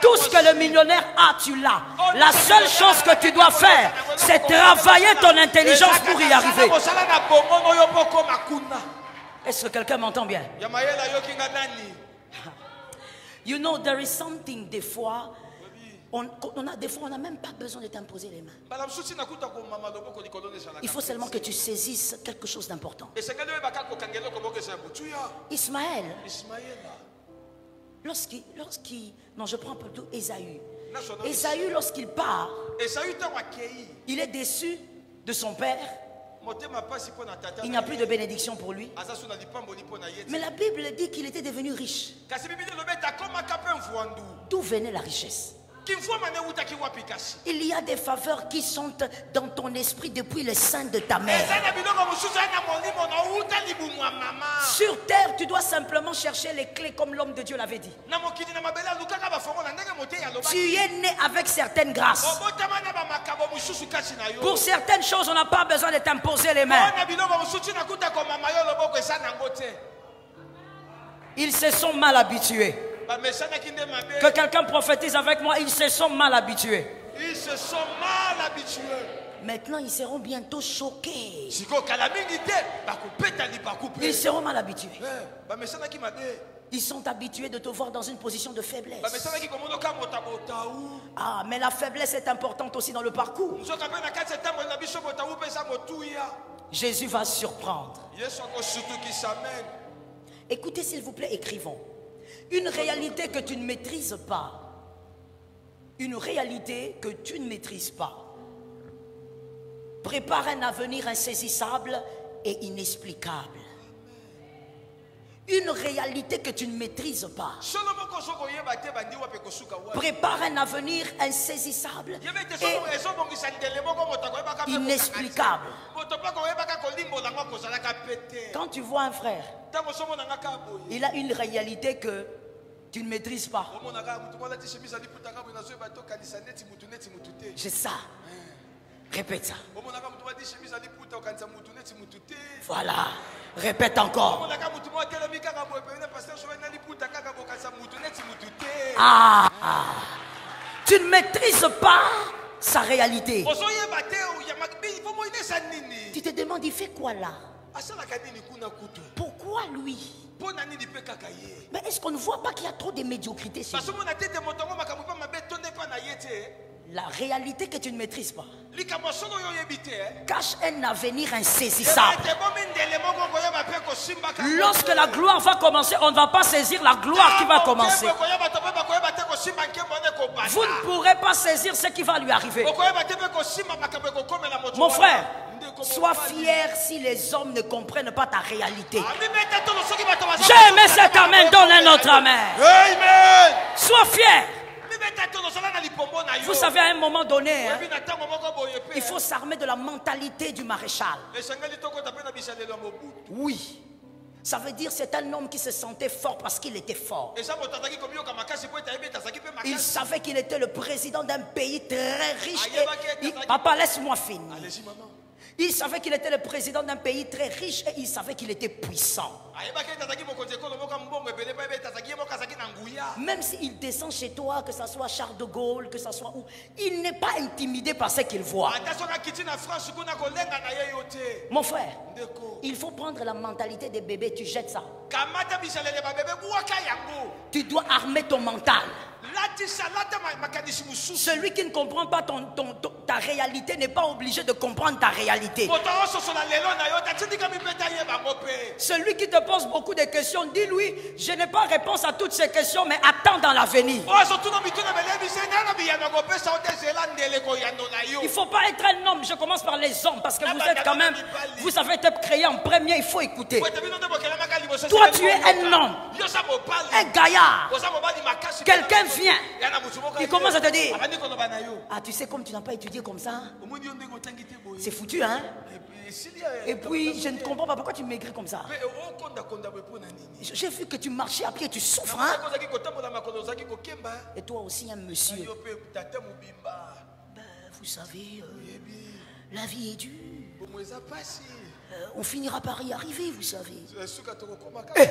Tout ce que le millionnaire a, tu l'as. La seule chose que tu dois faire, c'est travailler ton intelligence pour y arriver. Est-ce que quelqu'un m'entend bien? You know, there is something des fois. On n'a même pas besoin de t'imposer les mains. Il faut seulement que tu saisisses quelque chose d'important. Ismaël, non, je prends plutôt Ésaü. Ésaü, lorsqu'il part, il est déçu de son père. Il n'y a plus de bénédiction pour lui. Mais la Bible dit qu'il était devenu riche. D'où venait la richesse? Il y a des faveurs qui sont dans ton esprit depuis le sein de ta mère. Sur terre, tu dois simplement chercher les clés comme l'homme de Dieu l'avait dit. Tu es né avec certaines grâces. Pour certaines choses, on n'a pas besoin de t'imposer les mains. Ils se sont mal habitués. Que quelqu'un prophétise avec moi, ils se sont mal habitués. Ils se sont mal habitués. Maintenant, ils seront bientôt choqués. Ils seront mal habitués. Ils sont habitués de te voir dans une position de faiblesse. Ah, mais la faiblesse est importante aussi dans le parcours. Jésus va surprendre. Écoutez s'il vous plaît, écrivons. Une réalité que tu ne maîtrises pas. Une réalité que tu ne maîtrises pas. Prépare un avenir insaisissable et inexplicable. Une réalité que tu ne maîtrises pas. Prépare un avenir insaisissable et inexplicable. Quand tu vois un frère, il a une réalité que tu ne maîtrises pas. C'est ça. Répète ça. Voilà. Répète encore. Ah. Tu ne maîtrises pas sa réalité. Tu te demandes, il fait quoi là? Pourquoi lui? Mais est-ce qu'on ne voit pas qu'il y a trop de médiocrité chez lui? La réalité que tu ne maîtrises pas cache un avenir insaisissable. Lorsque la gloire va commencer, on ne va pas saisir la gloire qui va commencer. Vous ne pourrez pas saisir ce qui va lui arriver. Mon frère, sois fier si les hommes ne comprennent pas ta réalité. J'ai aimé cet amen, donne un autre amen. Amen. Sois fier. Vous savez, à un moment donné, hein, il faut s'armer de la mentalité du maréchal. Oui. Ça veut dire que c'est un homme qui se sentait fort parce qu'il était fort. Il savait qu'il était le président d'un pays très riche. Papa, laisse-moi finir. Il savait qu'il était le président d'un pays très riche et il savait qu'il était puissant. Même s'il descend chez toi, que ce soit Charles de Gaulle, que ce soit où, il n'est pas intimidé par ce qu'il voit. Mon frère, il faut prendre la mentalité des bébés, tu jettes ça. Tu dois armer ton mental. Celui qui ne comprend pas ta réalité n'est pas obligé de comprendre ta réalité. Celui qui te pose beaucoup de questions, dis-lui, je n'ai pas réponse à toutes ces questions, mais attends dans l'avenir. Il ne faut pas être un homme, je commence par les hommes, parce que vous êtes quand même, vous avez été créé en premier, il faut écouter. Toi, tu es un homme, un gaillard. Quelqu'un vient, il commence à te dire, ah, tu sais, comme tu n'as pas étudié comme ça, c'est foutu, hein? Et puis, je ne comprends pas pourquoi tu m'écris comme ça. J'ai vu que tu marchais à pied, tu souffres, hein? Et toi aussi, un monsieur. Ben, vous savez, la vie est dure. On finira par y arriver, vous savez. Hey,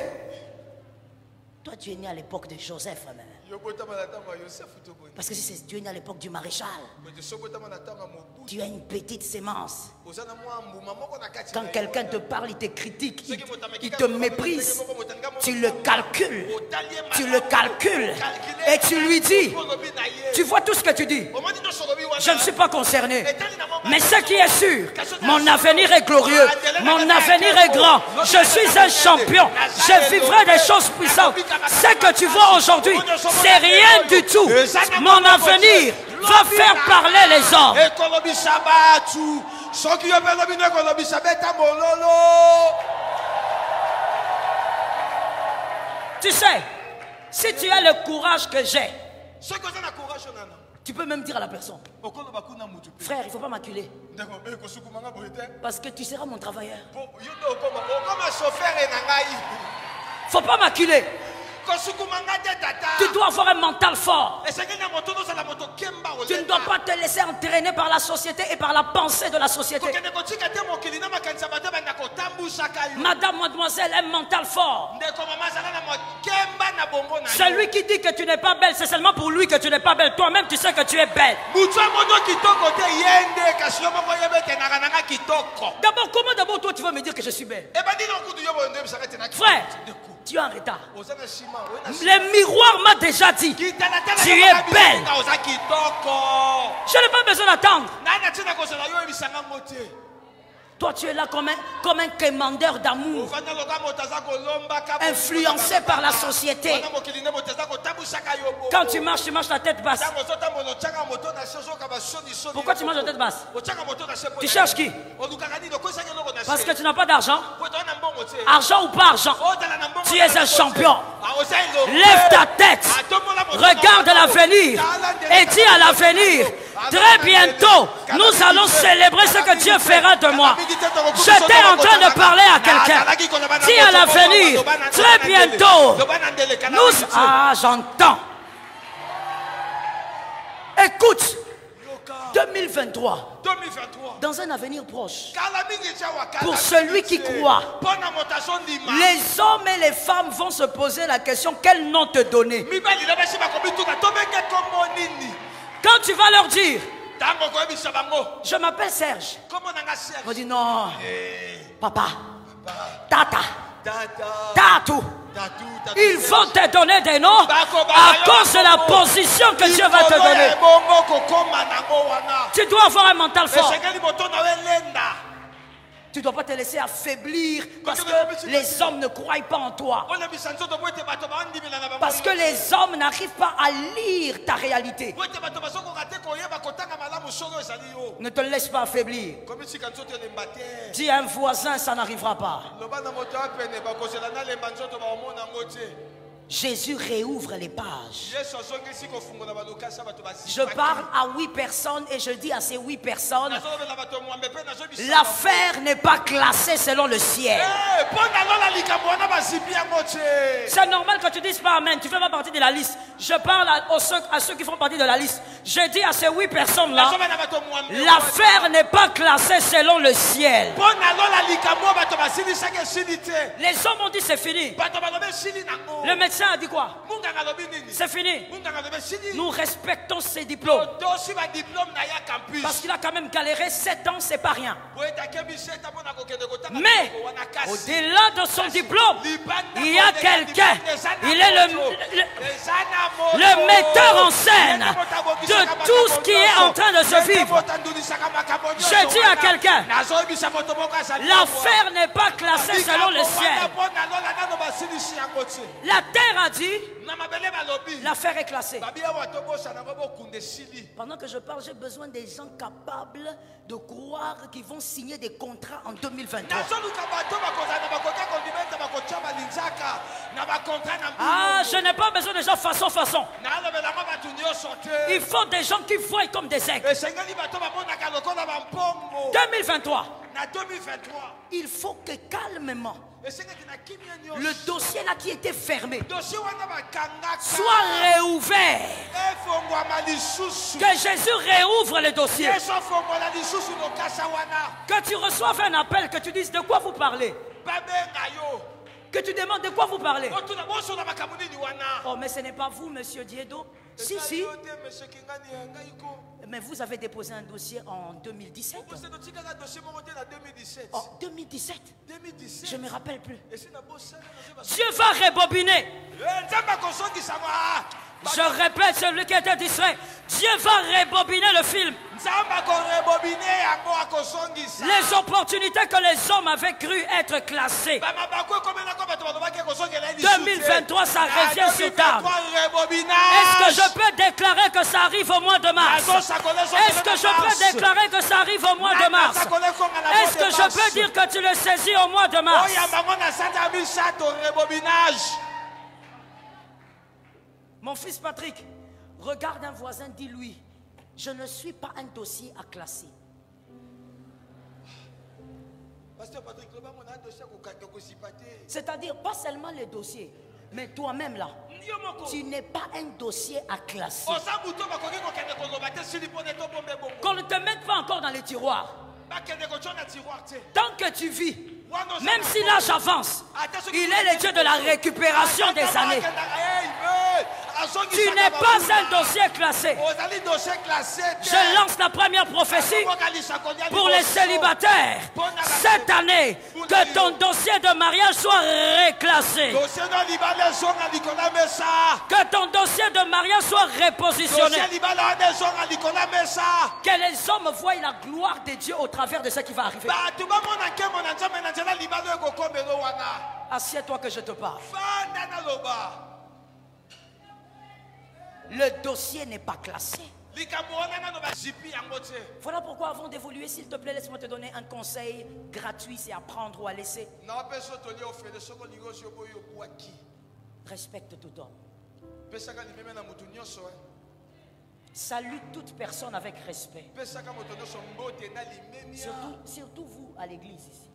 toi, tu es né à l'époque de Joseph, même. Parce que si tu es né à l'époque du maréchal, tu as une petite sémence. Quand quelqu'un te parle, il te critique, il te méprise, tu le calcules, et tu lui dis, tu vois tout ce que tu dis, je ne suis pas concerné, mais ce qui est sûr, mon avenir est glorieux, mon avenir est grand, je suis un champion, je vivrai des choses puissantes. Ce que tu vois aujourd'hui, c'est rien du tout. Mon avenir va faire parler les hommes. Tu sais, si tu as le courage que j'ai, tu peux même dire à la personne, frère, il ne faut pas m'acculer, parce que tu seras mon travailleur. Il ne faut pas m'acculer. Tu dois avoir un mental fort. Tu ne dois pas te laisser entraîner par la société et par la pensée de la société. Madame, mademoiselle, un mental fort. Celui qui dit que tu n'es pas belle, c'est seulement pour lui que tu n'es pas belle. Toi-même, tu sais que tu es belle. D'abord, comment d'abord toi tu vas me dire que je suis belle? Frère, tu es en retard. Le miroir m'a déjà dit, tu es belle. Je n'ai pas besoin d'attendre. Toi, tu es là comme un commandeur d'amour, influencé par la société. Quand tu marches la tête basse. Pourquoi tu marches la tête basse? Tu cherches qui? Parce que tu n'as pas d'argent. Argent ou pas argent, tu es un champion. Lève ta tête, regarde l'avenir et dis à l'avenir, très bientôt, nous allons célébrer ce que Dieu fera de moi. J'étais en train de parler à quelqu'un. Dis à l'avenir, très bientôt, nous... Ah, j'entends. Écoute, 2023, dans un avenir proche, pour celui qui croit, les hommes et les femmes vont se poser la question, quel nom te donner? Quand tu vas leur dire, je m'appelle Serge, on dit non, papa, tata, tatou. Ils vont te donner des noms à cause de la position que Dieu va te donner. Tu dois avoir un mental fort. Tu ne dois pas te laisser affaiblir parce que les hommes ne croient pas en toi. Parce que les hommes n'arrivent pas à lire ta réalité. Ne te laisse pas affaiblir. Dis à un voisin, ça n'arrivera pas. Jésus réouvre les pages. Je parle à 8 personnes et je dis à ces 8 personnes, l'affaire n'est pas classée selon le ciel. C'est normal que tu dises pas amen, tu ne fais pas partie de la liste. Je parle à ceux qui font partie de la liste. Je dis à ces 8 personnes-là, l'affaire n'est pas classée selon le ciel. Les hommes ont dit c'est fini. Le médecin a dit quoi? C'est fini. Nous respectons ses diplômes. Parce qu'il a quand même galéré 7 ans, c'est pas rien. Mais Au-delà de son diplôme, il y a quelqu'un. Il est le metteur en scène de tout ce qui est en train de se vivre. Je dis à quelqu'un, l'affaire n'est pas classée selon le ciel. La terre a dit, l'affaire est classée. Pendant que je parle, j'ai besoin des gens capables de croire qu'ils vont signer des contrats en 2023. Ah, je n'ai pas besoin de gens façon. Il faut des gens qui voient comme des aigles. 2023. Il faut que calmement le dossier là qui était fermé soit réouvert. Que Jésus réouvre le dossier. Que tu reçoives un appel, que tu dises de quoi vous parlez. Que tu demandes de quoi vous parlez. Oh, mais ce n'est pas vous, monsieur Diedo. Si. Mais vous avez déposé un dossier en 2017. Oh, 2017. Je ne me rappelle plus. Dieu va rebobiner. Je répète, celui qui était distrait. Dieu va rebobiner le film. Les opportunités que les hommes avaient cru être classées. 2023, ça revient sur table. Est-ce que je peux déclarer que ça arrive au mois de mars? Est-ce que je peux déclarer que ça arrive au mois de mars? Est-ce que je peux dire que tu le saisis au mois de mars? Mon fils Patrick, regarde un voisin, dis-lui, je ne suis pas un dossier à classer. C'est-à-dire, pas seulement les dossiers, mais toi-même là, tu n'es pas un dossier à classer. Qu'on ne te mette pas encore dans les tiroirs. Tant que tu vis, même si l'âge avance, il est le Dieu de la récupération des années. Tu n'es pas un dossier classé. Je lance la première prophétie pour les célibataires. Cette année, que ton dossier de mariage soit réclassé. Que ton dossier de mariage soit repositionné. Que les hommes voient la gloire de Dieu au travers de ce qui va arriver. Assieds-toi que je te parle. Le dossier n'est pas classé. Voilà pourquoi avant d'évoluer, s'il te plaît, laisse-moi te donner un conseil gratuit, c'est à prendre ou à laisser. Respecte tout homme. Salue toute personne avec respect. Surtout vous à l'église ici.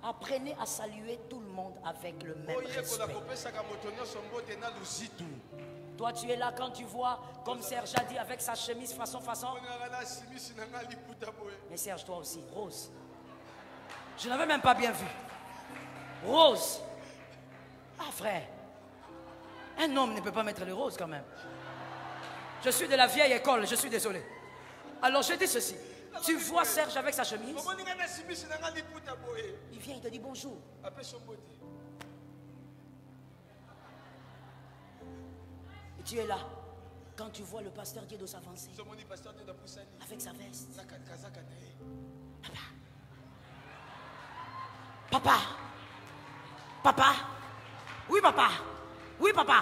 Apprenez à saluer tout le monde avec le même respect. Toi tu es là quand tu vois, comme Serge a dit, avec sa chemise façon. Mais Serge, toi aussi, Rose. Je n'avais même pas bien vu. Rose. Ah frère. Un homme ne peut pas mettre les roses quand même. Je suis de la vieille école, je suis désolé. Alors je dis ceci. Tu vois Serge avec sa chemise. Il vient, il te dit bonjour. Et tu es là. Quand tu vois le pasteur Diedo s'avancer avec sa veste. Papa. Oui papa. Oui papa.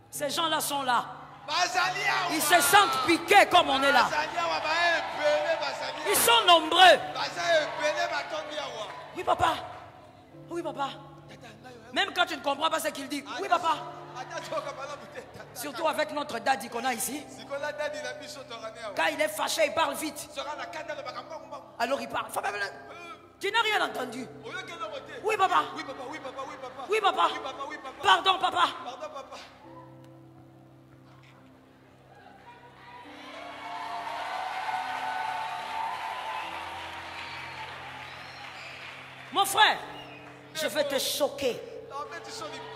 Ces gens-là sont là. Ils se sentent piqués comme on est là. Ils sont nombreux. Oui papa. Oui papa. Même quand tu ne comprends pas ce qu'il dit. Oui papa. Surtout avec notre daddy qu'on a ici. Quand il est fâché, il parle vite. Alors il parle. Tu n'as rien entendu. Oui papa. Oui papa. Pardon papa. Mon frère, je vais te choquer.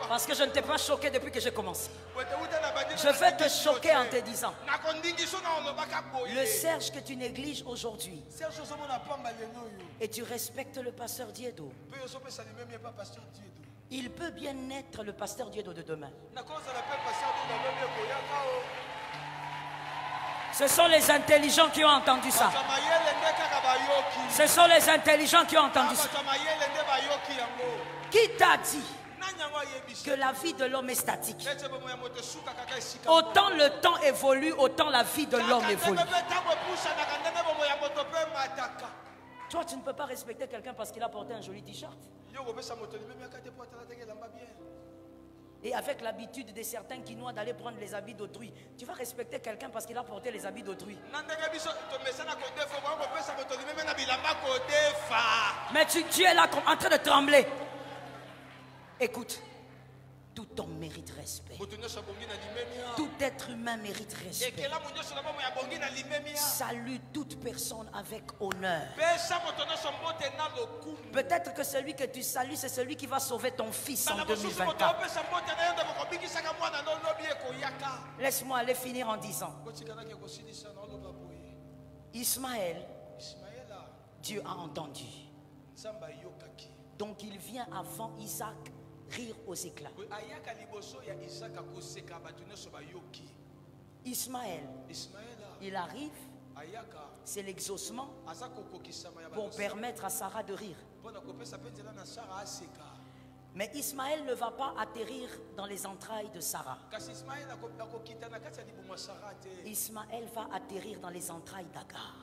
Parce que je ne t'ai pas choqué depuis que j'ai commencé. Je vais te choquer en te disant, le Serge que tu négliges aujourd'hui, et tu respectes le pasteur Diedo, il peut bien être le pasteur Diedo de demain. Ce sont les intelligents qui ont entendu ça. Ce sont les intelligents qui ont entendu ça. Qui t'a dit que la vie de l'homme est statique? Autant le temps évolue, autant la vie de l'homme évolue. Toi, tu ne peux pas respecter quelqu'un parce qu'il a porté un joli t-shirt. Et avec l'habitude de certains Quinois d'aller prendre les habits d'autrui, tu vas respecter quelqu'un parce qu'il a porté les habits d'autrui. Mais tu es là en train de trembler. Écoute, tout homme mérite respect. Tout être humain mérite respect. Salue toute personne avec honneur. Peut-être que celui que tu salues, c'est celui qui va sauver ton fils en 2024. Laisse-moi aller finir en disant, Ismaël, Dieu a entendu. Donc il vient avant Isaac rire aux éclats. Ismaël, il arrive, c'est l'exaucement pour permettre à Sarah de rire. Mais Ismaël ne va pas atterrir dans les entrailles de Sarah. Ismaël va atterrir dans les entrailles d'Agar.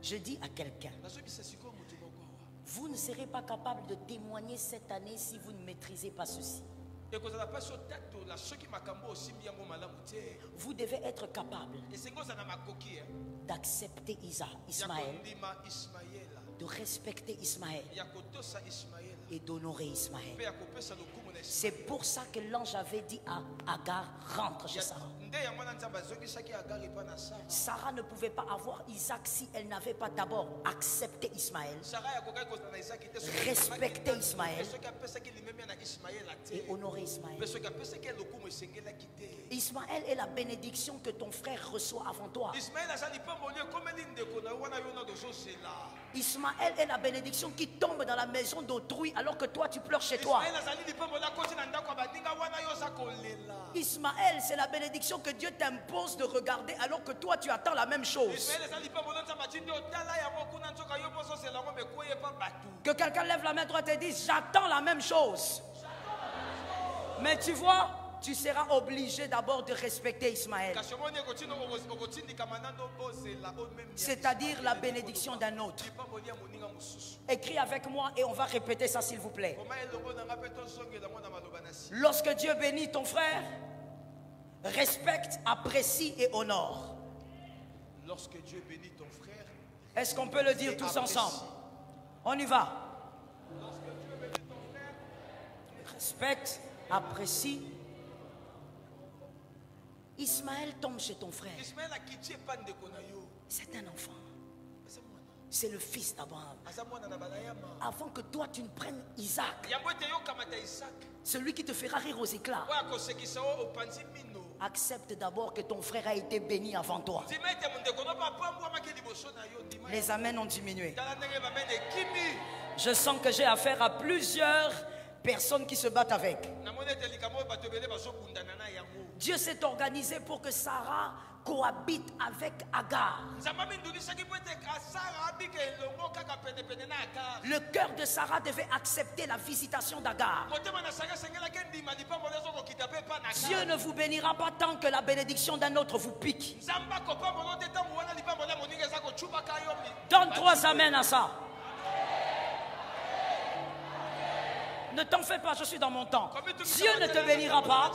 Je dis à quelqu'un, vous ne serez pas capable de témoigner cette année si vous ne maîtrisez pas ceci. Vous devez être capable d'accepter Ismaël, de respecter Ismaël et d'honorer Ismaël. C'est pour ça que l'ange avait dit à Agar, rentre chez Sarah. Sarah ne pouvait pas avoir Isaac si elle n'avait pas d'abord accepté Ismaël, respecté Ismaël et honoré Ismaël. Ismaël est la bénédiction que ton frère reçoit avant toi. Ismaël est la bénédiction qui tombe dans la maison d'autrui alors que toi tu pleures chez toi. Ismaël, c'est la bénédiction que Dieu t'impose de regarder alors que toi tu attends la même chose. Que quelqu'un lève la main droite et dise, j'attends la même chose. Mais tu vois, tu seras obligé d'abord de respecter Ismaël, c'est-à-dire la bénédiction d'un autre. Écris avec moi et on va répéter ça s'il vous plaît. Lorsque Dieu bénit ton frère, respecte, apprécie et honore. Lorsque Dieu bénit ton frère, est-ce qu'on peut le dire tous ensemble? On y va. Lorsque Dieu bénit ton frère, respecte, apprécie. Ismaël tombe chez ton frère. C'est un enfant. C'est le fils d'Abraham. Avant que toi tu ne prennes Isaac, celui qui te fera rire aux éclats, accepte d'abord que ton frère a été béni avant toi. Les amens ont diminué. Je sens que j'ai affaire à plusieurs personnes qui se battent avec. Dieu s'est organisé pour que Sarah cohabite avec Agar. Le cœur de Sarah devait accepter la visitation d'Agar. Dieu ne vous bénira pas tant que la bénédiction d'un autre vous pique. Donne 3 amens à ça. Ne t'en fais pas, je suis dans mon temps. Dieu ne te bénira pas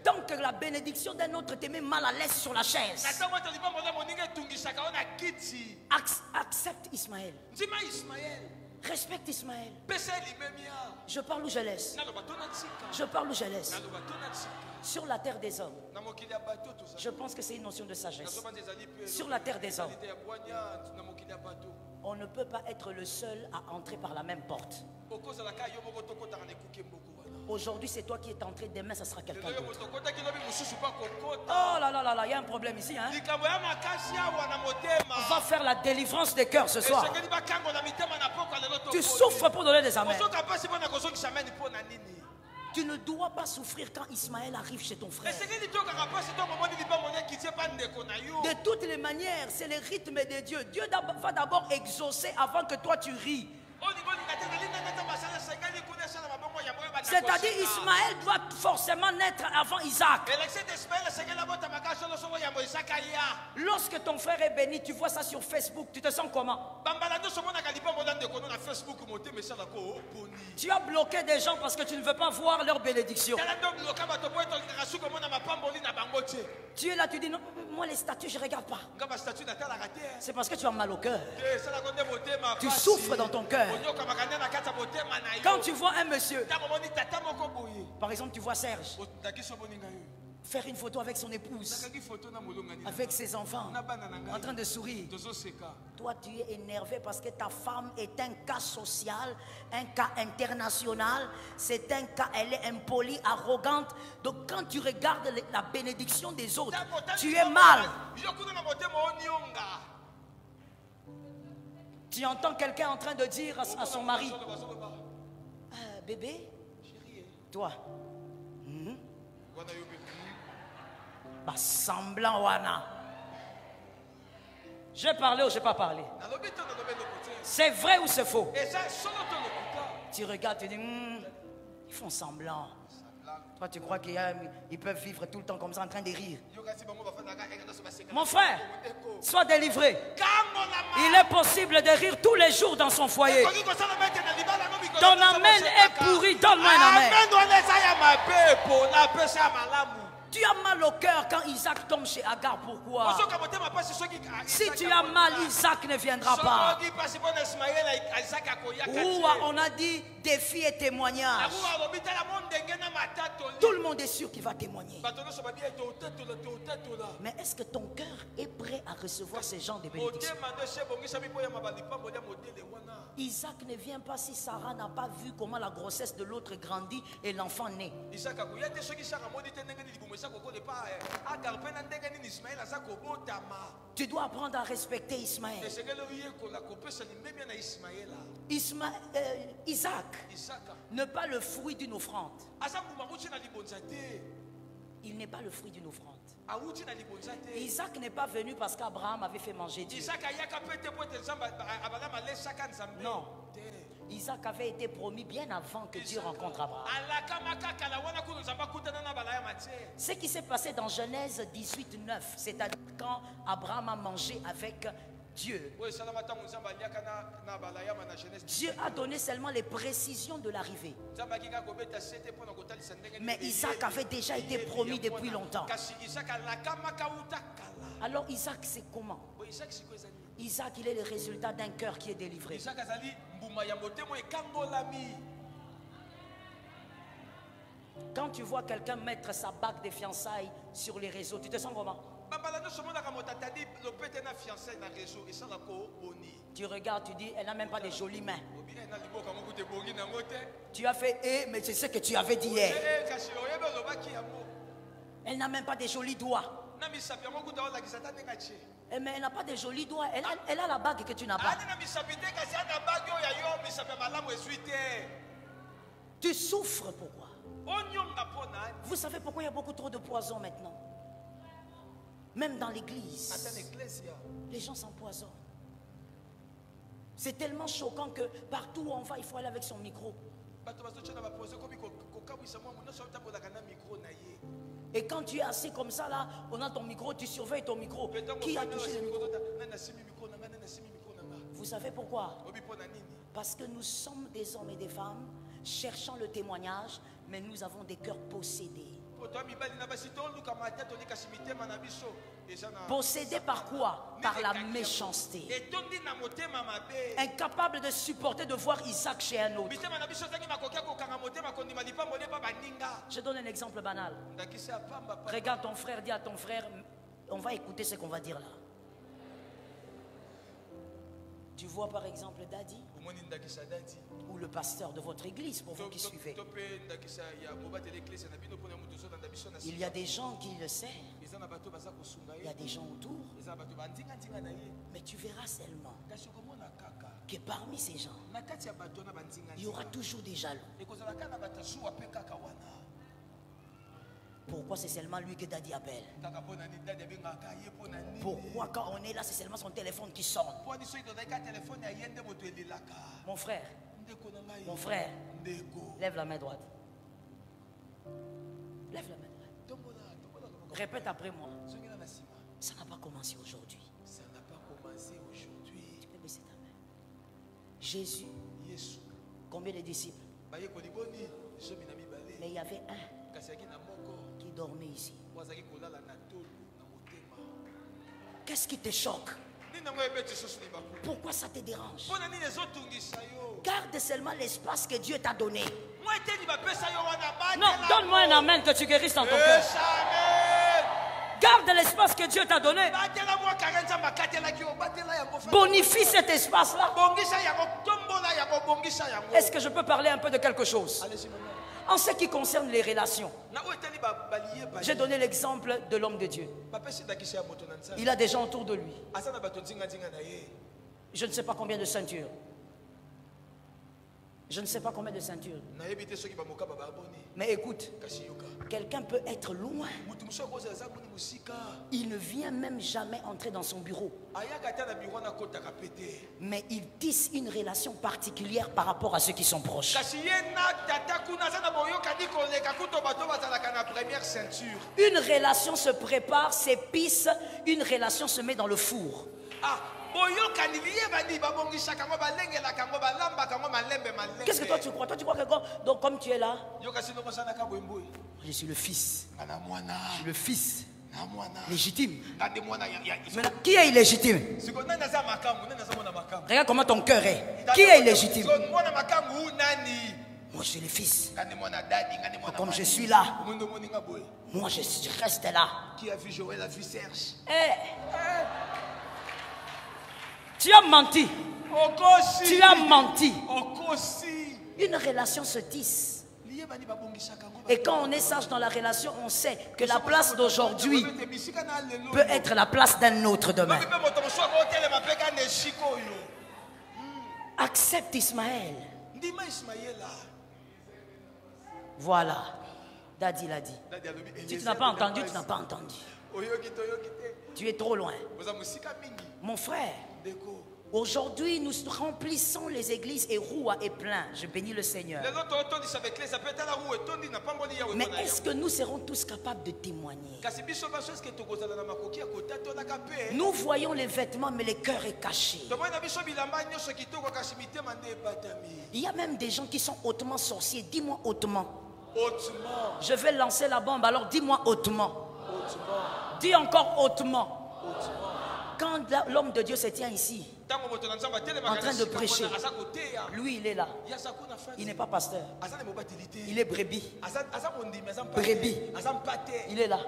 tant que la bénédiction d'un autre te met mal à l'aise sur la chaise. Accepte Ismaël. Respecte Ismaël. Je parle ou je laisse? Je parle ou je laisse? Sur la terre des hommes, je pense que c'est une notion de sagesse. Sur la terre des hommes, on ne peut pas être le seul à entrer par la même porte. Aujourd'hui, c'est toi qui es entré, demain, ça sera quelqu'un d'autre. Oh là là là là, il y a un problème ici. Hein? On va faire la délivrance des cœurs ce soir. Tu souffres pour donner des amens. Tu ne dois pas souffrir quand Ismaël arrive chez ton frère. De toutes les manières, c'est le rythme de Dieu. Dieu va d'abord exaucer avant que toi tu ris. C'est-à-dire Ismaël doit forcément naître avant Isaac. Lorsque ton frère est béni, tu vois ça sur Facebook, tu te sens comment? Tu as bloqué des gens parce que tu ne veux pas voir leur bénédiction. Tu es là, tu dis non, moi les statuts je ne regarde pas. C'est parce que tu as mal au cœur. Tu souffres dans ton cœur. Quand tu vois un monsieur, par exemple tu vois Serge faire une photo avec son épouse, avec ses enfants, en train de sourire. Toi, tu es énervé parce que ta femme est un cas social, un cas international. C'est un cas, elle est impolie, arrogante. Donc, quand tu regardes la bénédiction des autres, tu es mal. Tu entends quelqu'un en train de dire à son mari, bébé, toi, bah, semblant wana. J'ai parlé ou je n'ai pas parlé? C'est vrai ou c'est faux? Tu regardes, tu dis, ils font semblant. Toi, tu crois qu'ils peuvent vivre tout le temps comme ça en train de rire? Mon frère, sois délivré. Il est possible de rire tous les jours dans son foyer. Ton amen est pourri, donne-moi un amen. Tu as mal au cœur quand Isaac tombe chez Agar. Pourquoi? Si tu as mal, Isaac ne viendra pas. On a dit défi et témoignage. Tout le monde est sûr qu'il va témoigner. Mais est-ce que ton cœur est prêt à recevoir ce genre de bénédictions? Isaac ne vient pas si Sarah n'a pas vu comment la grossesse de l'autre grandit et l'enfant naît. Tu dois apprendre à respecter Ismaël. Isaac n'est pas le fruit d'une offrande. Il n'est pas le fruit d'une offrande. Isaac n'est pas venu parce qu'Abraham avait fait manger Dieu. Non. Isaac avait été promis bien avant que Dieu rencontre Abraham. Ce qui s'est passé dans Genèse 18:9, c'est-à-dire quand Abraham a mangé avec Dieu. Dieu a donné seulement les précisions de l'arrivée. Mais Isaac avait déjà été promis depuis longtemps. Alors Isaac, c'est comment? Isaac, il est le résultat d'un cœur qui est délivré. Quand tu vois quelqu'un mettre sa bague de fiançailles sur les réseaux, tu te sens comment? Tu regardes, tu dis, elle n'a même pas de jolies mains. Tu as fait, mais c'est ce que tu avais dit hier. Elle n'a même pas de jolis doigts. Mais elle n'a pas de jolis doigts. Elle a la bague que tu n'as pas. Tu souffres pourquoi? Vous savez pourquoi il y a beaucoup trop de poison maintenant? Même dans l'église, les gens s'empoisonnent. C'est tellement choquant que partout où on va, il faut aller avec son micro. Et quand tu es assis comme ça, là, on a ton micro, tu surveilles ton micro. Qui a touché le micro? Vous savez pourquoi? Parce que nous sommes des hommes et des femmes cherchant le témoignage, mais nous avons des cœurs possédés. Possédés par quoi? Par la méchanceté. Incapable de supporter de voir Isaac chez un autre. Je donne un exemple banal. Regarde ton frère, dis à ton frère, on va écouter ce qu'on va dire là. Tu vois par exemple Daddy ou le pasteur de votre église pour vous qui suivez. Il y a des gens qui le savent. Il y a des gens autour. Mais tu verras seulement que parmi ces gens, il y aura toujours des jaloux. Pourquoi c'est seulement lui que Daddy appelle? Pourquoi quand on est là, c'est seulement son téléphone qui sonne? Mon frère, lève la main droite. Lève la main droite. Répète après moi. Ça n'a pas commencé aujourd'hui. Ça n'a pas commencé aujourd'hui. Tu peux baisser ta main. Jésus, combien de disciples? Mais il y avait un qui dormait ici. Qu'est-ce qui te choque? Pourquoi ça te dérange? Garde seulement l'espace que Dieu t'a donné. Non, donne-moi un amen que tu guérisses dans ton cœur. Garde l'espace que Dieu t'a donné. Bonifie cet espace-là. Est-ce que je peux parler un peu de quelque chose? En ce qui concerne les relations, j'ai donné l'exemple de l'homme de Dieu. Il a des gens autour de lui. Je ne sais pas combien de ceintures. Je ne sais pas combien de ceintures. Mais écoute, quelqu'un peut être loin. Il ne vient même jamais entrer dans son bureau. Mais il tisse une relation particulière par rapport à ceux qui sont proches. Une relation se prépare, s'épice, une relation se met dans le four. Qu'est-ce que toi tu crois? Toi tu crois que donc, comme tu es là, je suis le fils. Je suis le fils légitime. Maintenant, qui est illégitime? Regarde comment ton cœur est. Qui est illégitime? Moi je suis le fils. Comme je suis là, moi je reste là. Qui a vu Joël, a vu Serge? Tu as menti. Tu as menti. Une relation se tisse. Et quand on est sage dans la relation, on sait que la place d'aujourd'hui peut être la place d'un autre demain. Accepte Ismaël. Voilà. Daddy l'a dit. Si tu n'as pas entendu, tu n'as pas entendu. Tu es trop loin. Mon frère, aujourd'hui nous remplissons les églises et Roua est plein. Je bénis le Seigneur. Mais est-ce que nous serons tous capables de témoigner? Nous voyons les vêtements mais le cœur est caché. Il y a même des gens qui sont hautement sorciers. Dis-moi hautement. Je vais lancer la bombe, alors dis-moi hautement. Dis encore hautement. Quand l'homme de Dieu se tient ici, en train de prêcher, lui il est là. Il n'est pas pasteur. Il est brebis. Brebis. Il est là.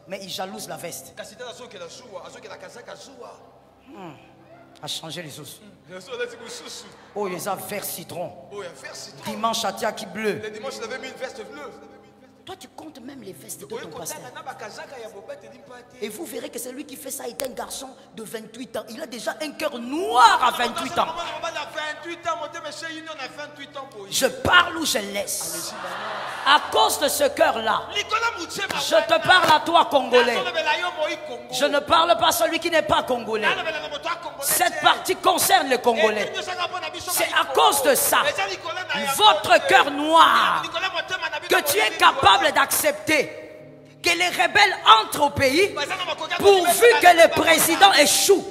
Mais il jalouse la veste. A changé les os. Oh, il a vert citron. Dimanche, Atiaki bleu. Le dimanche, il avait mis une veste bleue. Toi, tu comptes même les vestes de ton pasteur. Et vous verrez que celui qui fait ça est un garçon de 28 ans. Il a déjà un cœur noir à 28 ans. Je parle ou je laisse. À cause de ce cœur-là, je te parle à toi, Congolais. Je ne parle pas à celui qui n'est pas Congolais. Cette partie concerne les Congolais. C'est à cause de ça, votre cœur noir, que tu es capable d'accepter que les rebelles entrent au pays pourvu que le président échoue.